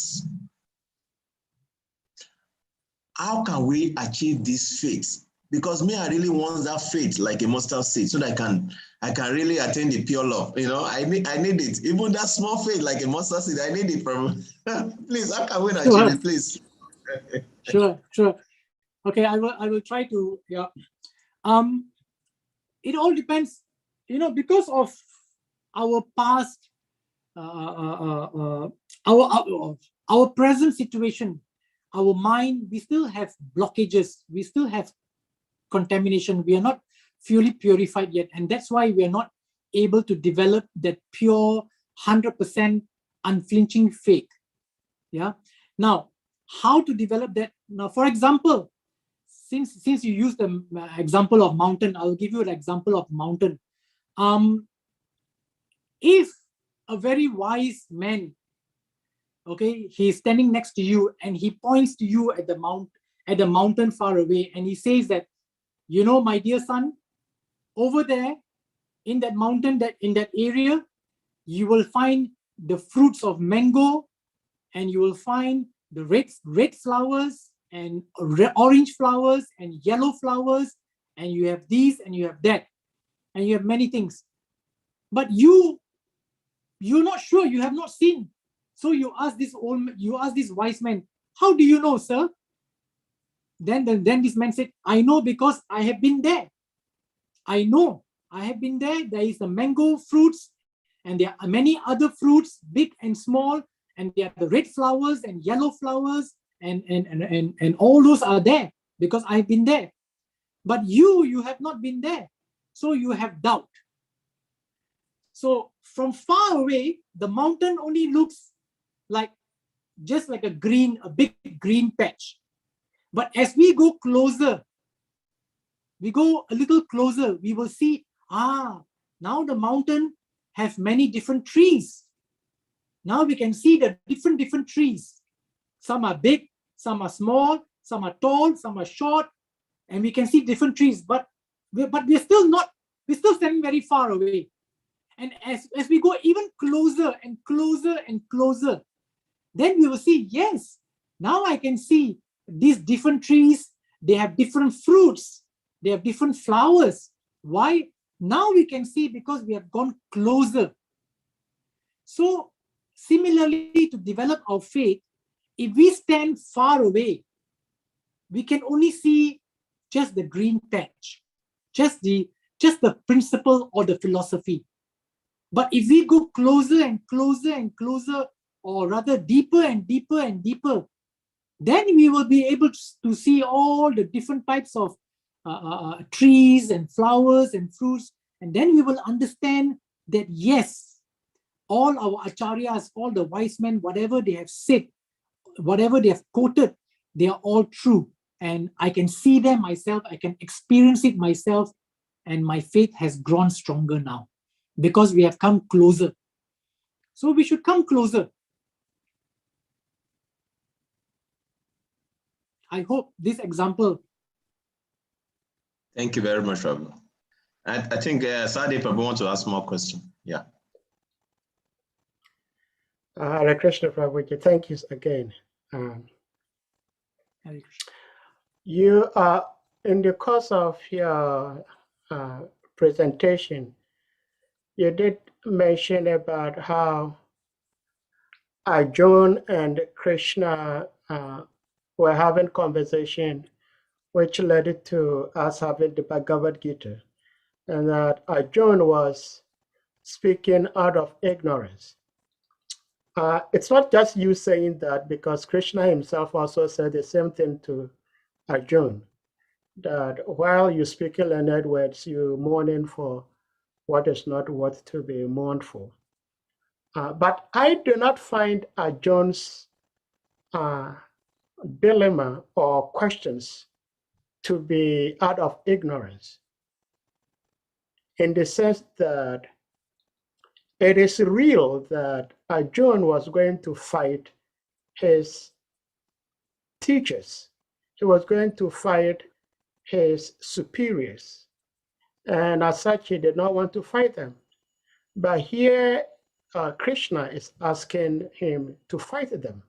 how can we achieve this faith? Because me, I really want that faith like a mustard seed so that I can really attain the pure love. You know, I need it. Even that small faith like a mustard seed, I need it from. Please, how can we achieve it, please? Sure. Okay, I will try to. Yeah. It all depends, because of our past, our present situation, our mind, we still have blockages, we still have contamination, we are not fully purified yet, and that's why we are not able to develop that pure 100% unflinching faith. Yeah. Now, how to develop that? Now, for example, since you use the example of mountain, I'll give you an example of mountain. If a very wise man, okay, he's standing next to you and he points to you at the mountain far away, and he says that, my dear son, over there in that mountain, in that area, you will find the fruits of mango, and you will find the red flowers and orange flowers and yellow flowers, and you have these and you have that, and you have many things. But you're not sure, you have not seen. So you ask this wise man, how do you know, sir? Then this man said, I know because I have been there. I know, I have been there. There is the mango fruits, and there are many other fruits, big and small, and there are the red flowers and yellow flowers, and all those are there because I've been there. But you have not been there, so you have doubt. So from far away, the mountain only looks like just like a big green patch. But as we go closer, we go a little closer, we will see, now the mountain have many different trees. Now we can see the different trees. Some are big, some are small, some are tall, some are short, and we can see different trees. But we're still standing very far away. And as we go even closer and closer and closer, then we will see, yes, now I can see these different trees, they have different fruits, they have different flowers. Why? Now we can see because we have gone closer. So similarly, to develop our faith, if we stand far away, we can only see just the green patch, just the principle or the philosophy. But if we go closer and closer and closer, or rather deeper and deeper and deeper, then we will be able to see all the different types of trees and flowers and fruits. And then we will understand that, yes, all our acharyas, all the wise men, whatever they have said, whatever they have quoted, they are all true. And I can see them myself, I can experience it myself, and my faith has grown stronger now because we have come closer. So we should come closer. I hope this example. Thank you very much, Prabhu. I think Sadi Prabhu wants to ask more questions. Yeah. Hare Krishna, Prabhuji. Thank you again. Hare Krishna. You are in the course of your presentation, you did mention about how Arjuna and Krishna were having conversation, which led to us having the Bhagavad Gita, and that Arjuna was speaking out of ignorance. It's not just you saying that, because Krishna himself also said the same thing to Arjuna, that while you speak learned words, you mourning for what is not worth to be mourned for. But I do not find Arjuna's dilemma or questions to be out of ignorance, in the sense that it is real that Arjuna was going to fight his teachers. He was going to fight his superiors. And as such, he did not want to fight them. But here, Krishna is asking him to fight them.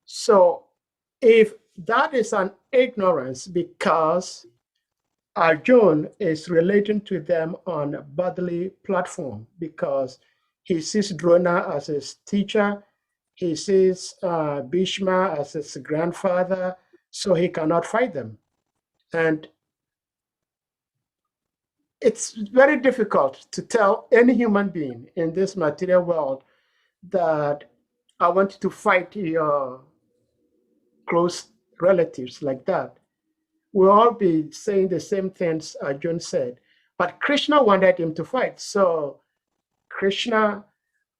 So if that is an ignorance because Arjuna is relating to them on a bodily platform, because he sees Drona as his teacher, he sees Bhishma as his grandfather, so he cannot fight them. And it's very difficult to tell any human being in this material world that I want to fight your close relatives like that. We'll all be saying the same things Arjuna said. But Krishna wanted him to fight. So Krishna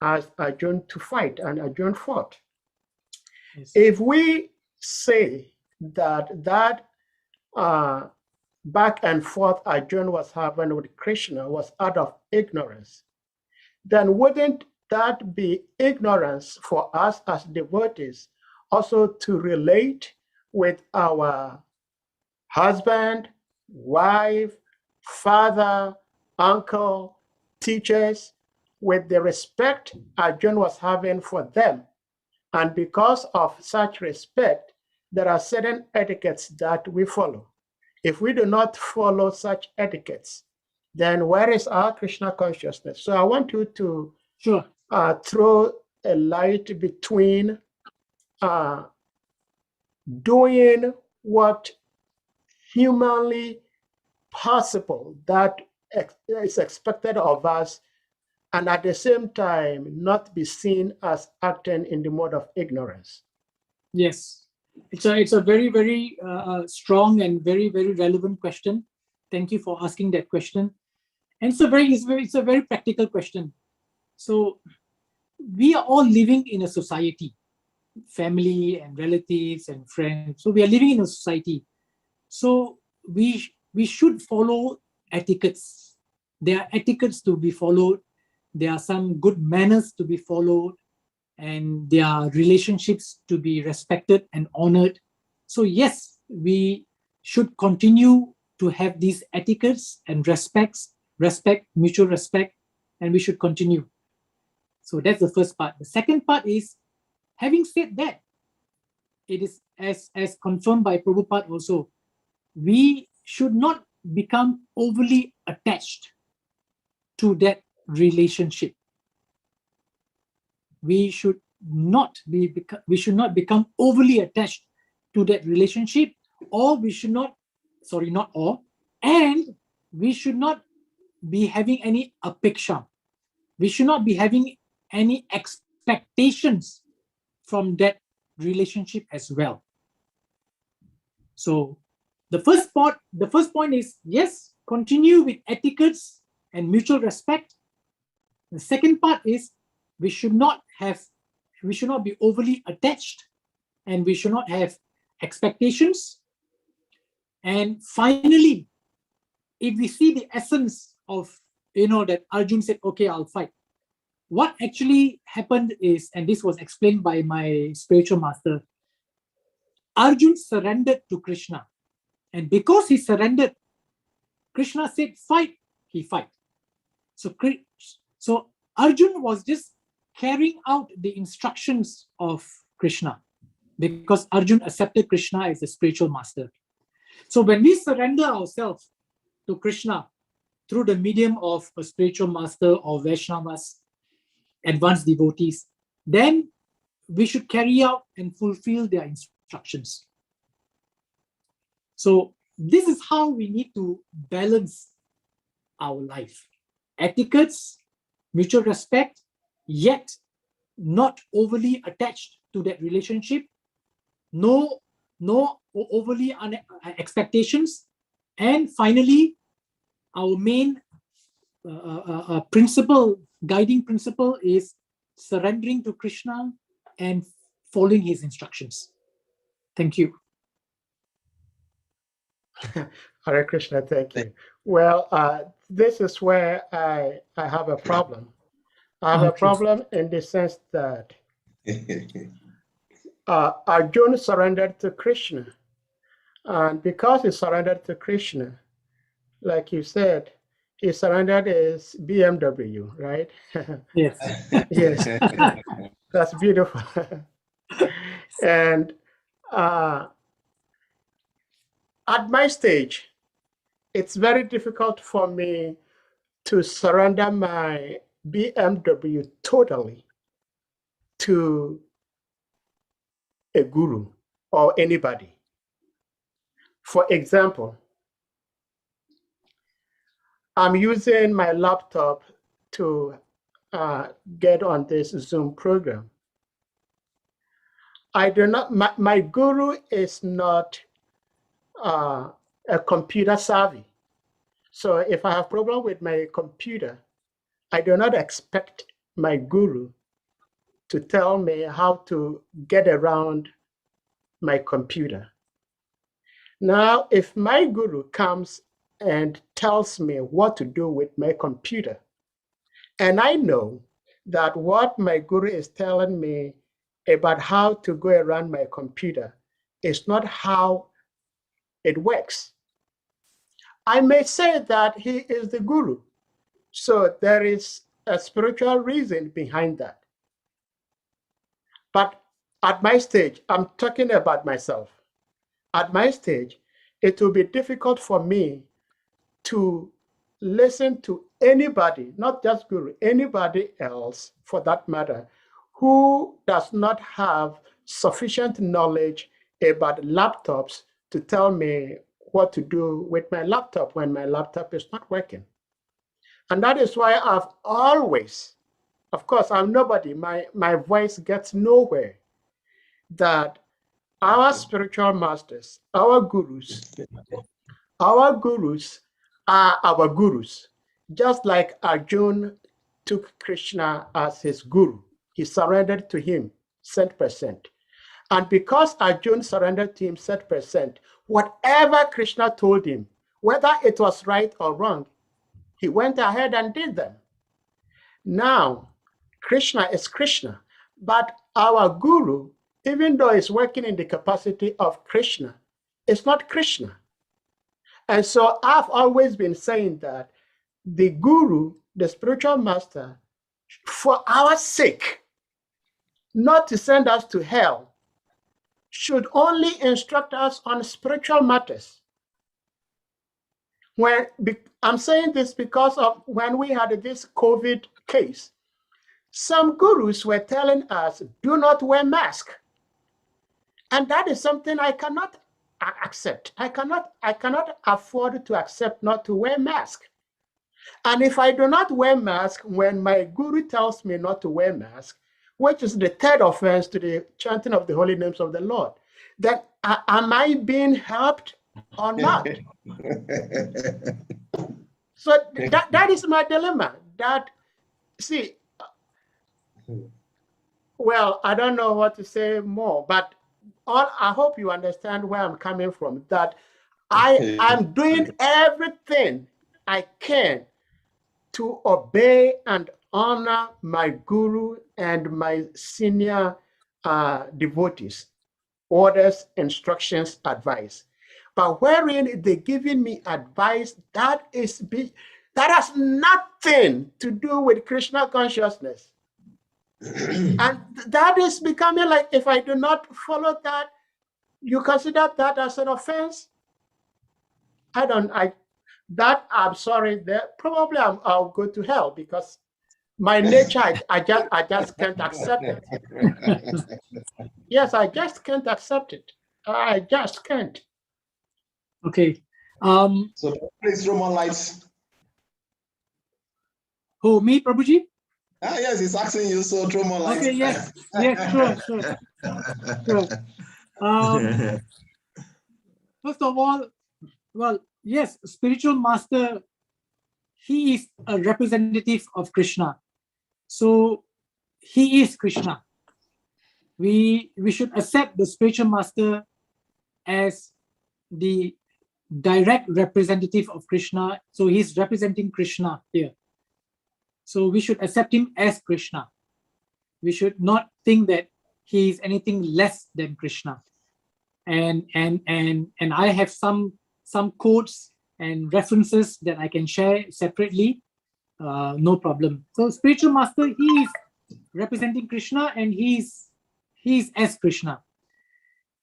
asked Arjuna to fight, and Arjuna fought. Yes. If we say that back and forth Arjuna was having with Krishna was out of ignorance, then wouldn't that be ignorance for us as devotees also to relate with our husband, wife, father, uncle, teachers, with the respect Arjuna was having for them? And because of such respect, there are certain etiquettes that we follow. If we do not follow such etiquettes, then where is our Krishna consciousness? So I want you to throw a light between doing what humanly possible that is expected of us, and at the same time not be seen as acting in the mode of ignorance. Yes, it's a very, very strong and very, very relevant question. Thank you for asking that question. And it's a very practical question. So we are all living in a society, family and relatives and friends. So we are living in a society. So we should follow etiquettes. There are etiquettes to be followed. There are some good manners to be followed, and there are relationships to be respected and honored. So yes, we should continue to have these etiquettes and respect, mutual respect, and we should continue. So that's the first part. The second part is, having said that, it is as confirmed by Prabhupada also, we should not become overly attached to that relationship. We should not become overly attached to that relationship, or we should not, and we should not be having any apeksha. We should not be having any expectations from that relationship as well. So the first point is, yes, continue with etiquettes and mutual respect. The second part is, we should not be overly attached, and we should not have expectations. And finally, if we see the essence of, that Arjuna said, okay, I'll fight. What actually happened is, and this was explained by my spiritual master, Arjuna surrendered to Krishna. And because he surrendered, Krishna said, fight, he fight. So Arjuna was just carrying out the instructions of Krishna, because Arjun accepted Krishna as a spiritual master. So when we surrender ourselves to Krishna through the medium of a spiritual master or Vaishnavas, advanced devotees, then we should carry out and fulfill their instructions. So this is how we need to balance our life. Etiquettes, mutual respect, yet not overly attached to that relationship. No overly expectations. And finally, our main guiding principle is surrendering to Krishna and following his instructions. Thank you. Hare Krishna, thank you. Well, this is where I have a problem. I have a problem in the sense that Arjuna surrendered to Krishna. And because he surrendered to Krishna, like you said, he surrendered his BMW, right? Yes. Yes, that's beautiful. And at my stage, it's very difficult for me to surrender my BMW totally to a guru or anybody. For example, I'm using my laptop to get on this Zoom program. I do not, my guru is not a computer savvy. So if I have problem with my computer, I do not expect my guru to tell me how to get around my computer. Now, if my guru comes and tells me what to do with my computer, and I know that what my guru is telling me about how to go around my computer is not how it works, I may say that he is the guru. So there is a spiritual reason behind that. But at my stage, I'm talking about myself. At my stage, it will be difficult for me to listen to anybody, not just guru, anybody else for that matter, who does not have sufficient knowledge about laptops to tell me what to do with my laptop when my laptop is not working. And that is why I've always, of course, I'm nobody, my voice gets nowhere, that our spiritual masters, our gurus are our gurus. Just like Arjuna took Krishna as his guru, he surrendered to him 100%. And because Arjuna surrendered to him 100%, whatever Krishna told him, whether it was right or wrong, he went ahead and did them. Now, Krishna is Krishna, but our guru, even though he's working in the capacity of Krishna, is not Krishna. And so I've always been saying that the guru, the spiritual master, for our sake, not to send us to hell, should only instruct us on spiritual matters. I'm saying this because of when we had this COVID case, some gurus were telling us, do not wear mask. And that is something I cannot accept. I cannot afford to accept not to wear mask. And if I do not wear mask when my guru tells me not to wear mask, which is the third offense to the chanting of the holy names of the Lord, then am I being helped or not? So that is my dilemma. Well, I don't know what to say more, but I hope you understand where I'm coming from, that I'm doing everything I can to obey and honor my guru and my senior devotees, orders, instructions, advice. But wherein they're giving me advice that has nothing to do with Krishna consciousness. And that is becoming like, if I do not follow that, you consider that as an offense? I'm sorry, probably I'll go to hell, because my nature, I just can't accept it. Yes, I just can't accept it. I just can't. Okay. So please throw more lights. Who, me, Prabhuji? Yes, he's asking you, so throw more lights. Okay, yes, sure. First of all, well, yes, spiritual master, he is a representative of Krishna. So he is Krishna. We should accept the spiritual master as the direct representative of Krishna. So he's representing Krishna here. So we should accept him as Krishna. We should not think that he is anything less than Krishna. And I have some quotes and references that I can share separately. No problem. So spiritual master, he is representing Krishna, and he's as Krishna.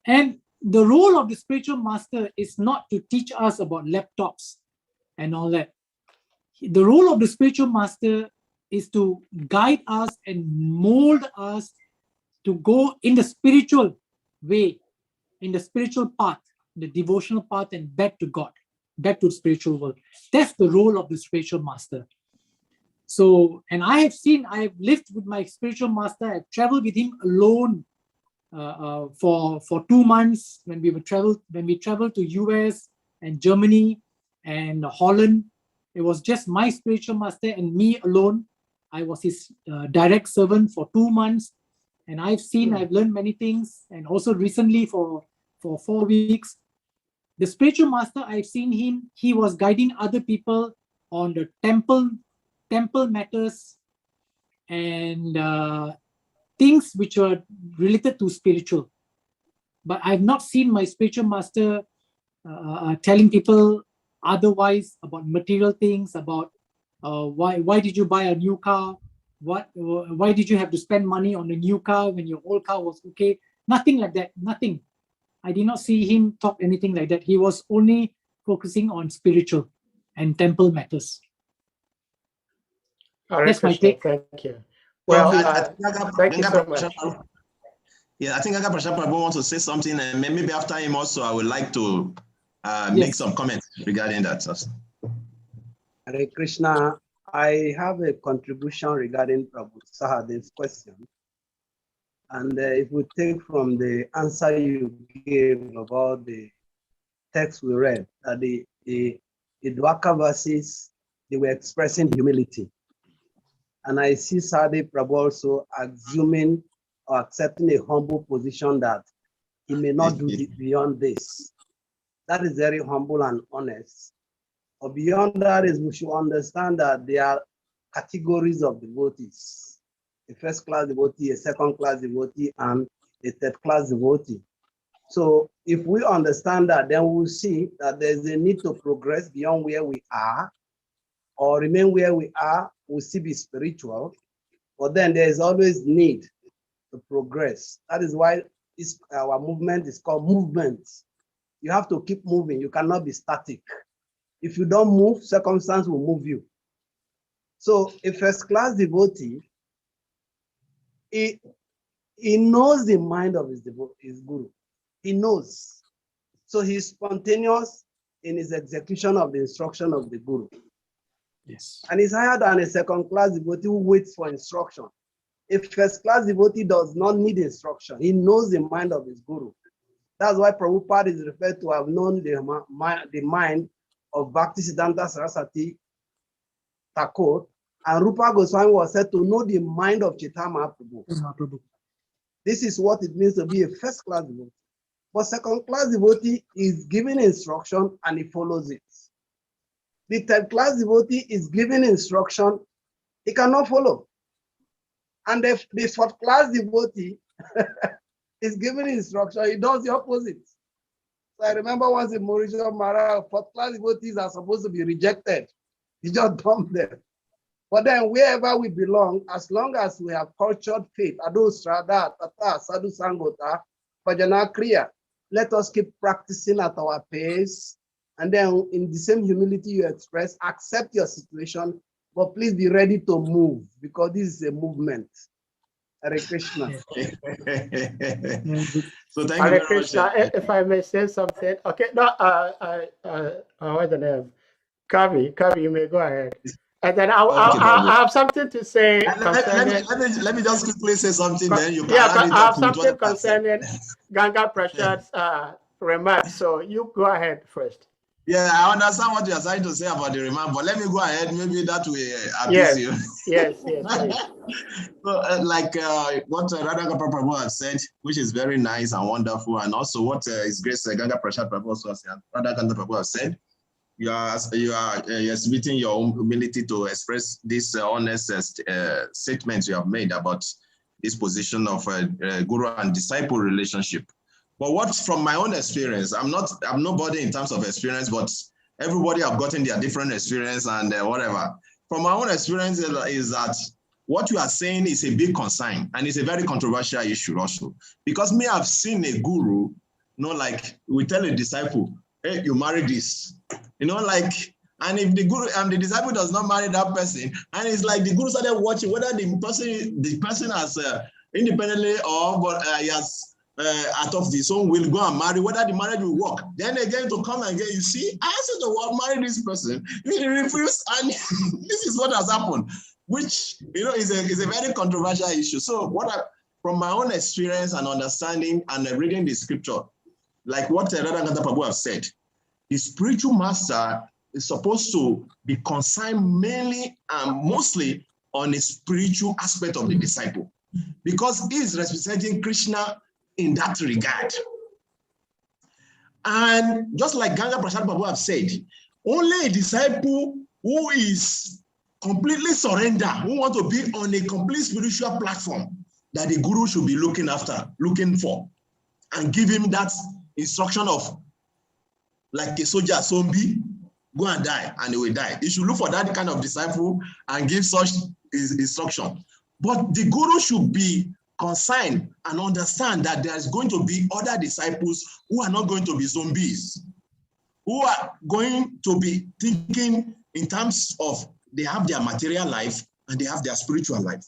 And the role of the spiritual master is not to teach us about laptops and all that. The role of the spiritual master is to guide us and mold us to go in the spiritual way, in the spiritual path, the devotional path, and back to God, back to the spiritual world. That's the role of the spiritual master. So, and I have lived with my spiritual master. I've traveled with him alone for 2 months when we traveled to US and Germany and Holland. It was just my spiritual master and me alone. I was his direct servant for 2 months, and I've learned many things. And also recently for 4 weeks, the spiritual master, I've seen him. He was guiding other people on the temple matters and things which were related to spiritual. But I've not seen my spiritual master telling people otherwise about material things, about why did you buy a new car? Why did you have to spend money on a new car when your old car was okay? Nothing like that. Nothing. I did not see him talk anything like that. He was only focusing on spiritual and temple matters. That's my take. Thank you. Well, thank you so much. Yeah, I think Aga Prabhu wants to say something, and maybe after him also, I would like to make some comments regarding that. Hare Krishna, I have a contribution regarding Prabhu Sahadev's question. And if we take from the answer you gave about the text we read, that the Dwarka verses, they were expressing humility. And I see Sahadev Prabhu also assuming or accepting a humble position that he may not do beyond this. That is very humble and honest. But beyond that is we should understand that there are categories of devotees. A first-class devotee, a second-class devotee, and a third-class devotee. So if we understand that, then we'll see that there's a need to progress beyond where we are, or remain where we are, we'll still be spiritual, but then there's always need to progress. That is why our movement is called movement. You have to keep moving. You cannot be static. If you don't move, circumstance will move you. So a first-class devotee, he knows the mind of his guru. He knows. So he's spontaneous in his execution of the instruction of the guru. Yes. And he's higher than a second-class devotee who waits for instruction. A first-class devotee does not need instruction. He knows the mind of his guru. That's why Prabhupada is referred to have known the mind of Bhaktisiddhanta Saraswati Thakur, and Rupa Goswami was said to know the mind of Chaitanya Mahaprabhu. This is what it means to be a first-class devotee. But second-class devotee is given instruction and he follows it. The third-class devotee is given instruction, he cannot follow. And the fourth-class devotee is given instruction, he does the opposite. So I remember once in Mauritius, fourth-class devotees are supposed to be rejected. He just dumped them. But then wherever we belong, as long as we have cultured faith, Adu Strada, Tata, Sadhu Sangota, Bhajana Kriya, let us keep practicing at our pace. And then in the same humility you express, accept your situation, but please be ready to move because this is a movement. Hare Krishna. So thank you Hare very much. Krishna, if I may say something. Okay, no, what's the name? Kavi, you may go ahead. And then I have something to say concerning. Let me just quickly say something, then you can Yeah, add it I have up with something what I said. concerning Ganga Prasad's remarks. So you go ahead first. Yeah, I understand what you're trying to say about the remark, but let me go ahead. Maybe that will appease Yes, you. yes. So, what Radhakanta Prabhu has said, which is very nice and wonderful, and also what His Grace Ganga Prasad Prabhu also has said, Radhakanta Prabhu has said, you are exhibiting your own humility to express this honest statements you have made about this position of guru and disciple relationship. But what's from my own experience, I'm nobody in terms of experience, but everybody have gotten their different experience and whatever. From my own experience is that what you are saying is a big concern and it's a very controversial issue also. Because me, I've seen a guru, like we tell a disciple, hey, you marry this, and if the guru and the disciple does not marry that person, and it's like the guru started watching whether the person has independently or he has out of his own will go and marry, whether the marriage will work. Then again to come again, you see, I said the word marry this person, he refused, and this is what has happened, which is a very controversial issue. So from my own experience and understanding and reading the scripture, like what Radhakanta Prabhu have said, the spiritual master is supposed to be concerned mainly and mostly on the spiritual aspect of the disciple, because he is representing Krishna in that regard. And just like Ganga Prasad Prabhu have said, only a disciple who is completely surrendered, who want to be on a complete spiritual platform, that the guru should be looking for, and give him that instruction of, like a soldier zombie, go and die, and he will die. He should look for that kind of disciple and give such instruction. But the guru should be concerned and understand that there's going to be other disciples who are not going to be zombies, who are going to be thinking in terms of they have their material life and they have their spiritual life.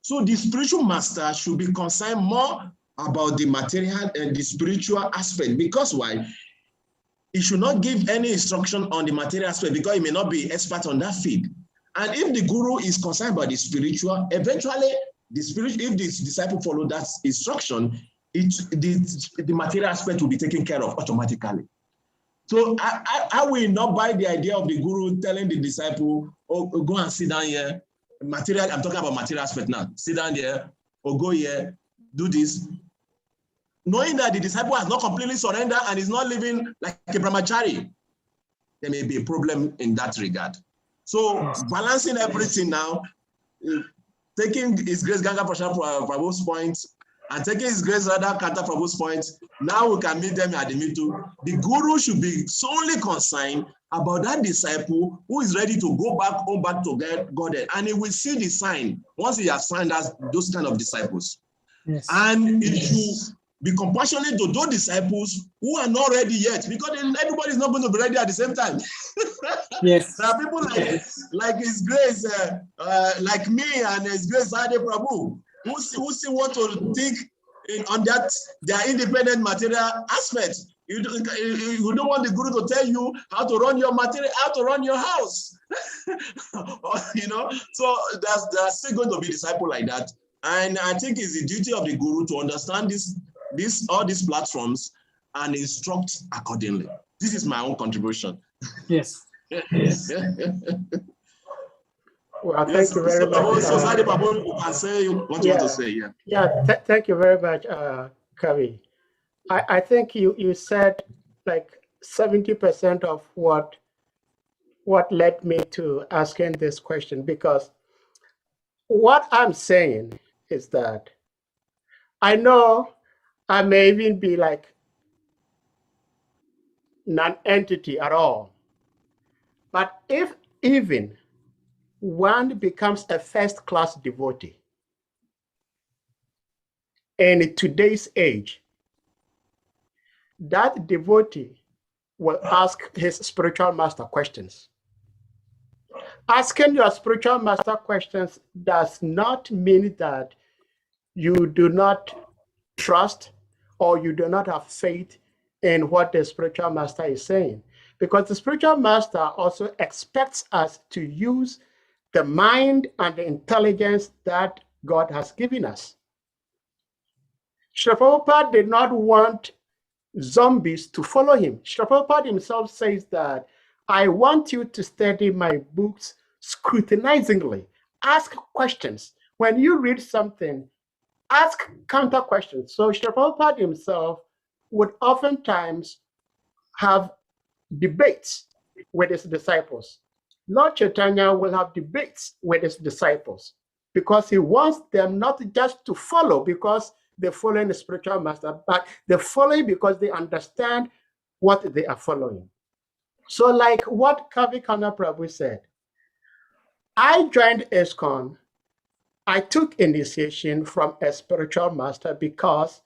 So the spiritual master should be concerned more about the material and the spiritual aspect, because why? He should not give any instruction on the material aspect because he may not be expert on that field. And if the guru is concerned about the spiritual, eventually if the disciple follow that instruction, the material aspect will be taken care of automatically. So I will not buy the idea of the guru telling the disciple, oh, go and sit down here. Material, I'm talking about material aspect now. Sit down there, or go here, do this. Knowing that the disciple has not completely surrendered and is not living like a brahmachari, there may be a problem in that regard. So balancing everything now, taking His Grace Ganga Prabhu's point and taking His Grace Radhakanta Prabhu's point, now we can meet them at the middle. The guru should be solely concerned about that disciple who is ready to go back home, back to God, and he will see the sign once he has signed as those kind of disciples. Yes. And it should be compassionate to those disciples who are not ready yet, because everybody is not going to be ready at the same time. Yes. There are people like His Grace, like me and His Grace Ade Prabhu, who still want to think on that their independent material aspect. You don't want the guru to tell you how to run your material, how to run your house. So there's still going to be disciples like that. And I think it's the duty of the guru to understand all these platforms and instruct accordingly. This is my own contribution. Yes. Yes. Well, thank you very much. Society Prabhu can say what you want to say. Thank you very much, Kavi. I think you said like 70% of what led me to asking this question, because what I'm saying is that I know I may even be like non-entity at all, but if even one becomes a first-class devotee in today's age, that devotee will ask his spiritual master questions. Asking your spiritual master questions does not mean that you do not trust or you do not have faith in what the spiritual master is saying, because the spiritual master also expects us to use the mind and the intelligence that God has given us. Srila Prabhupada did not want zombies to follow him. Srila Prabhupada himself says that, I want you to study my books scrutinizingly. Ask questions. When you read something, ask counter questions. So Srila Prabhupada himself would oftentimes have debates with his disciples. Lord Chaitanya will have debates with his disciples because he wants them not just to follow because they're following the spiritual master, but they're following because they understand what they are following. So like what Kavikana Prabhu said, I joined ISKCON, I took initiation from a spiritual master because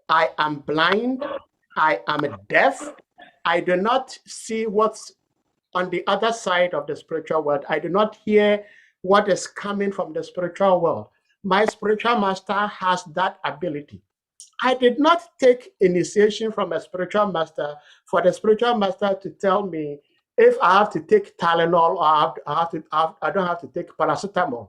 I am blind, I am deaf, I do not see what's on the other side of the spiritual world. I do not hear what is coming from the spiritual world. My spiritual master has that ability. I did not take initiation from a spiritual master for the spiritual master to tell me if I have to take Tylenol or I don't have to take paracetamol.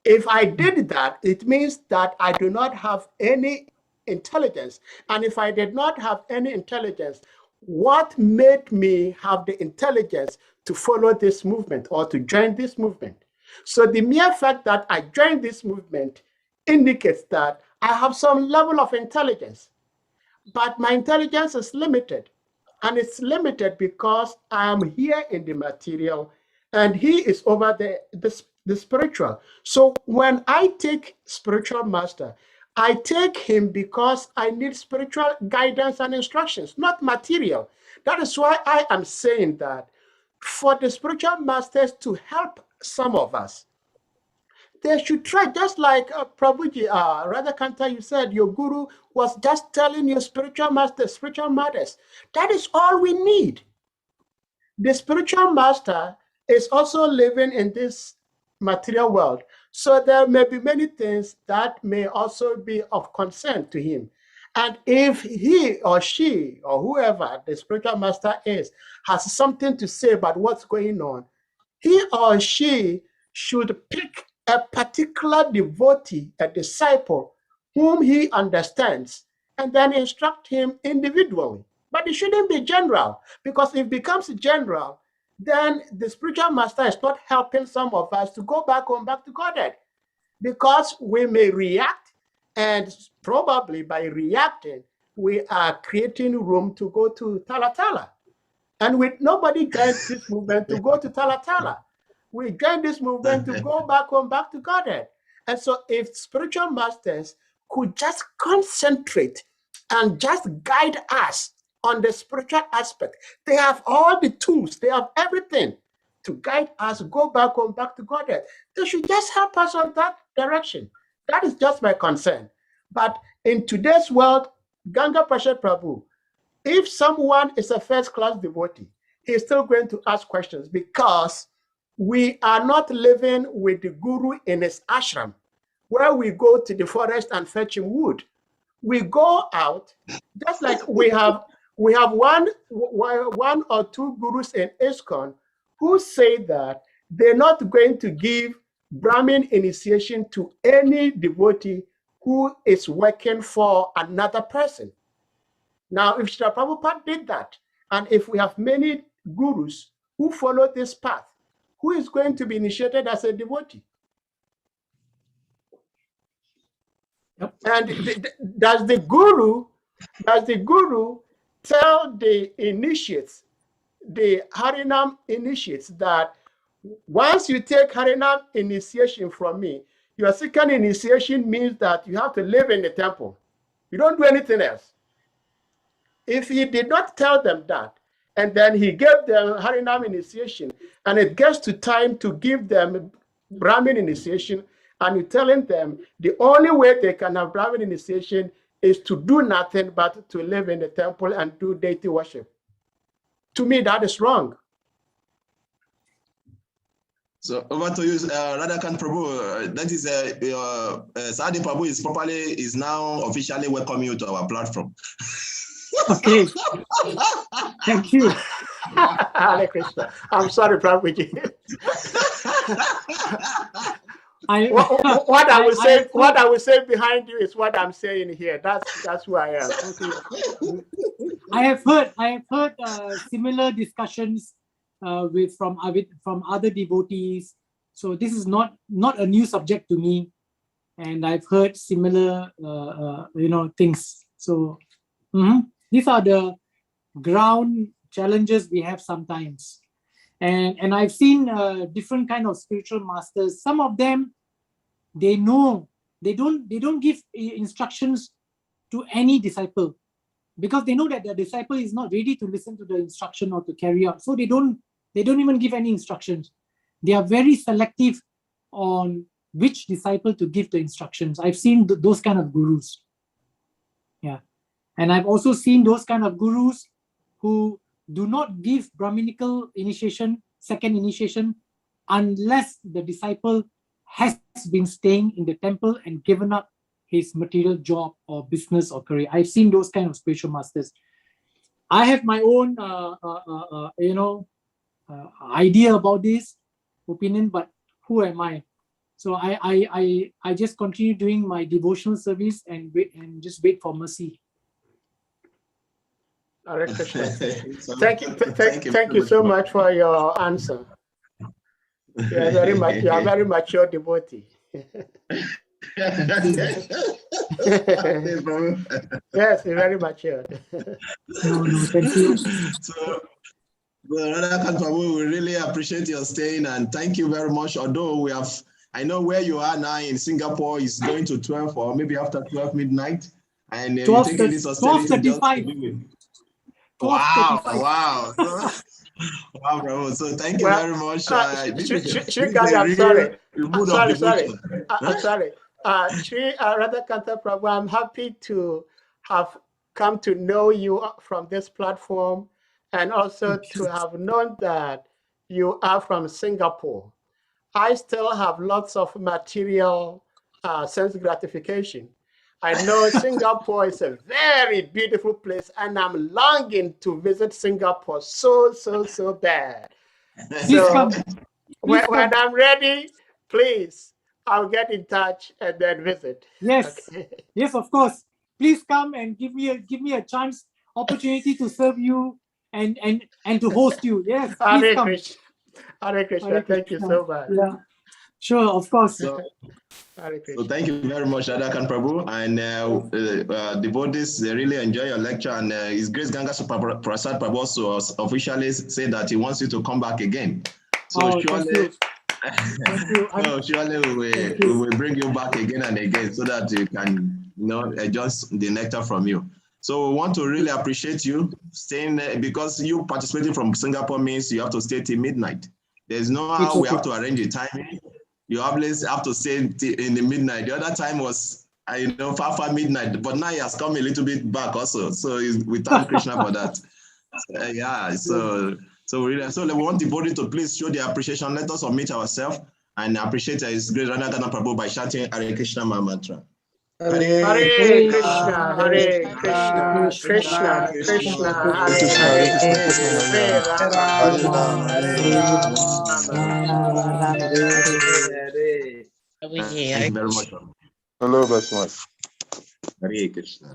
If I did that, it means that I do not have any intelligence. And if I did not have any intelligence, what made me have the intelligence to follow this movement or to join this movement? So the mere fact that I joined this movement indicates that I have some level of intelligence, but my intelligence is limited. And it's limited because I am here in the material and he is over the spiritual. So when I take spiritual master, I take him because I need spiritual guidance and instructions, not material. That is why I am saying that for the spiritual masters to help some of us, they should try, just like Prabhuji, Radhakanta, you said your guru was just telling you spiritual masters, spiritual matters. That is all we need. The spiritual master is also living in this material world. So there may be many things that may also be of concern to him. And if he or she or whoever the spiritual master is has something to say about what's going on, he or she should pick a particular devotee, a disciple, whom he understands, and then instruct him individually. But it shouldn't be general, because if it becomes general, then the spiritual master is not helping some of us to go back home, back to Godhead, because we may react, and probably by reacting, we are creating room to go to Talatala. And nobody joined this movement to go to Talatala. We joined this movement to go back home, back to Godhead. And so if spiritual masters could just concentrate and just guide us on the spiritual aspect, they have all the tools, they have everything to guide us, go back home, back to Godhead. They should just help us on that direction. That is just my concern. But in today's world, Ganga Prashad Prabhu, if someone is a first-class devotee, he's still going to ask questions because we are not living with the guru in his ashram, where we go to the forest and fetch him wood. We go out, just like we have one or two gurus in ISKCON who say that they're not going to give Brahmin initiation to any devotee who is working for another person. Now, if Srila Prabhupada did that, and if we have many gurus who follow this path, who is going to be initiated as a devotee? Yep. And does the guru tell the initiates, the Harinam initiates, that once you take Harinam initiation from me, your second initiation means that you have to live in the temple. You don't do anything else. If he did not tell them that, and then he gave them Harinam initiation, and it gets to time to give them Brahmin initiation, and you're telling them the only way they can have Brahmin initiation is to do nothing but to live in the temple and do deity worship. To me, that is wrong. So over to you, Radhakanta Prabhu. That is Sadi Prabhu is now officially welcoming you to our platform. Okay. Thank you. Hare Krishna. I'm sorry, Prabhuji. What I will say behind you is what I'm saying here. That's who I am. Okay. I have heard similar discussions from other devotees. So this is not a new subject to me, and I've heard similar things. So these are the ground challenges we have sometimes, and I've seen different kind of spiritual masters. Some of them, they don't give instructions to any disciple, because they know that the disciple is not ready to listen to the instruction or to carry out. So they don't even give any instructions. They are very selective on which disciple to give the instructions. I've seen those kind of gurus. Yeah. And I've also seen those kind of gurus who do not give Brahminical initiation, second initiation, unless the disciple has been staying in the temple and given up his material job or business or career. I've seen those kind of spiritual masters. I have my own, idea about this opinion, but who am I? So I just continue doing my devotional service and just wait for mercy. Hare Krishna. Thank you so much for your answer. You are very mature devotee. Yes, very mature. No, thank you. So, Radhakanta Prabhu, we really appreciate your staying, and thank you very much. Although I know where you are now in Singapore is going to 12 or maybe after 12 midnight, and you're taking this austerity just to be with. Wow. Wow, Prabhu. So thank you very much. I'm sorry. Shri Radhakanta Prabhu, I'm happy to have come to know you from this platform, and also to have known that you are from Singapore. I still have lots of material sense gratification. I know Singapore is a very beautiful place, and I'm longing to visit Singapore so bad. So when I'm ready, please, I'll get in touch and then visit. Yes, okay. Yes, of course. Please come and give me a chance, opportunity to serve you and to host you. Yes, please come. Hare Krishna. Thank you so much. Yeah, sure, of course. So thank you very much, Radhakanta Prabhu, and devotees, they really enjoy your lecture, and His Grace Ganga Prasad Prabhu also officially said that he wants you to come back again. So surely we will bring you back again and again so that you can adjust the nectar from you. So we want to really appreciate you staying there, because you participating from Singapore means you have to stay till midnight. There's no how we have to arrange a timing. You always have to stay in the midnight. The other time was, far midnight, but now he has come a little bit back also. So we thank Krishna for that. So we want the body to please show their appreciation. Let us unmute ourselves and appreciate His Grace Radhakanta Prabhu by chanting Hare Krishna mantra. Hare Krishna, Hare Krishna, Krishna Krishna, Hare Thank you very much. Hello, Basmat. Hare Krishna.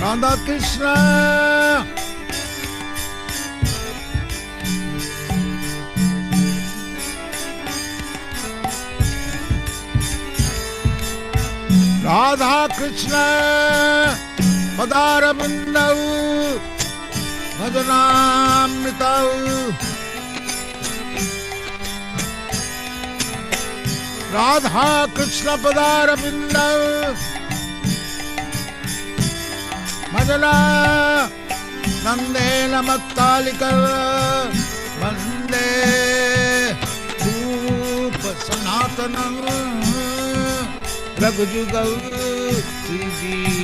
Radha Krishna. Radha Krishna Madara Bindau Bhajanamritau Radha Krishna पदारविंद Madna नंदेन मत्तालिकर वंदे धूप सनातनं रघुजुगल श्री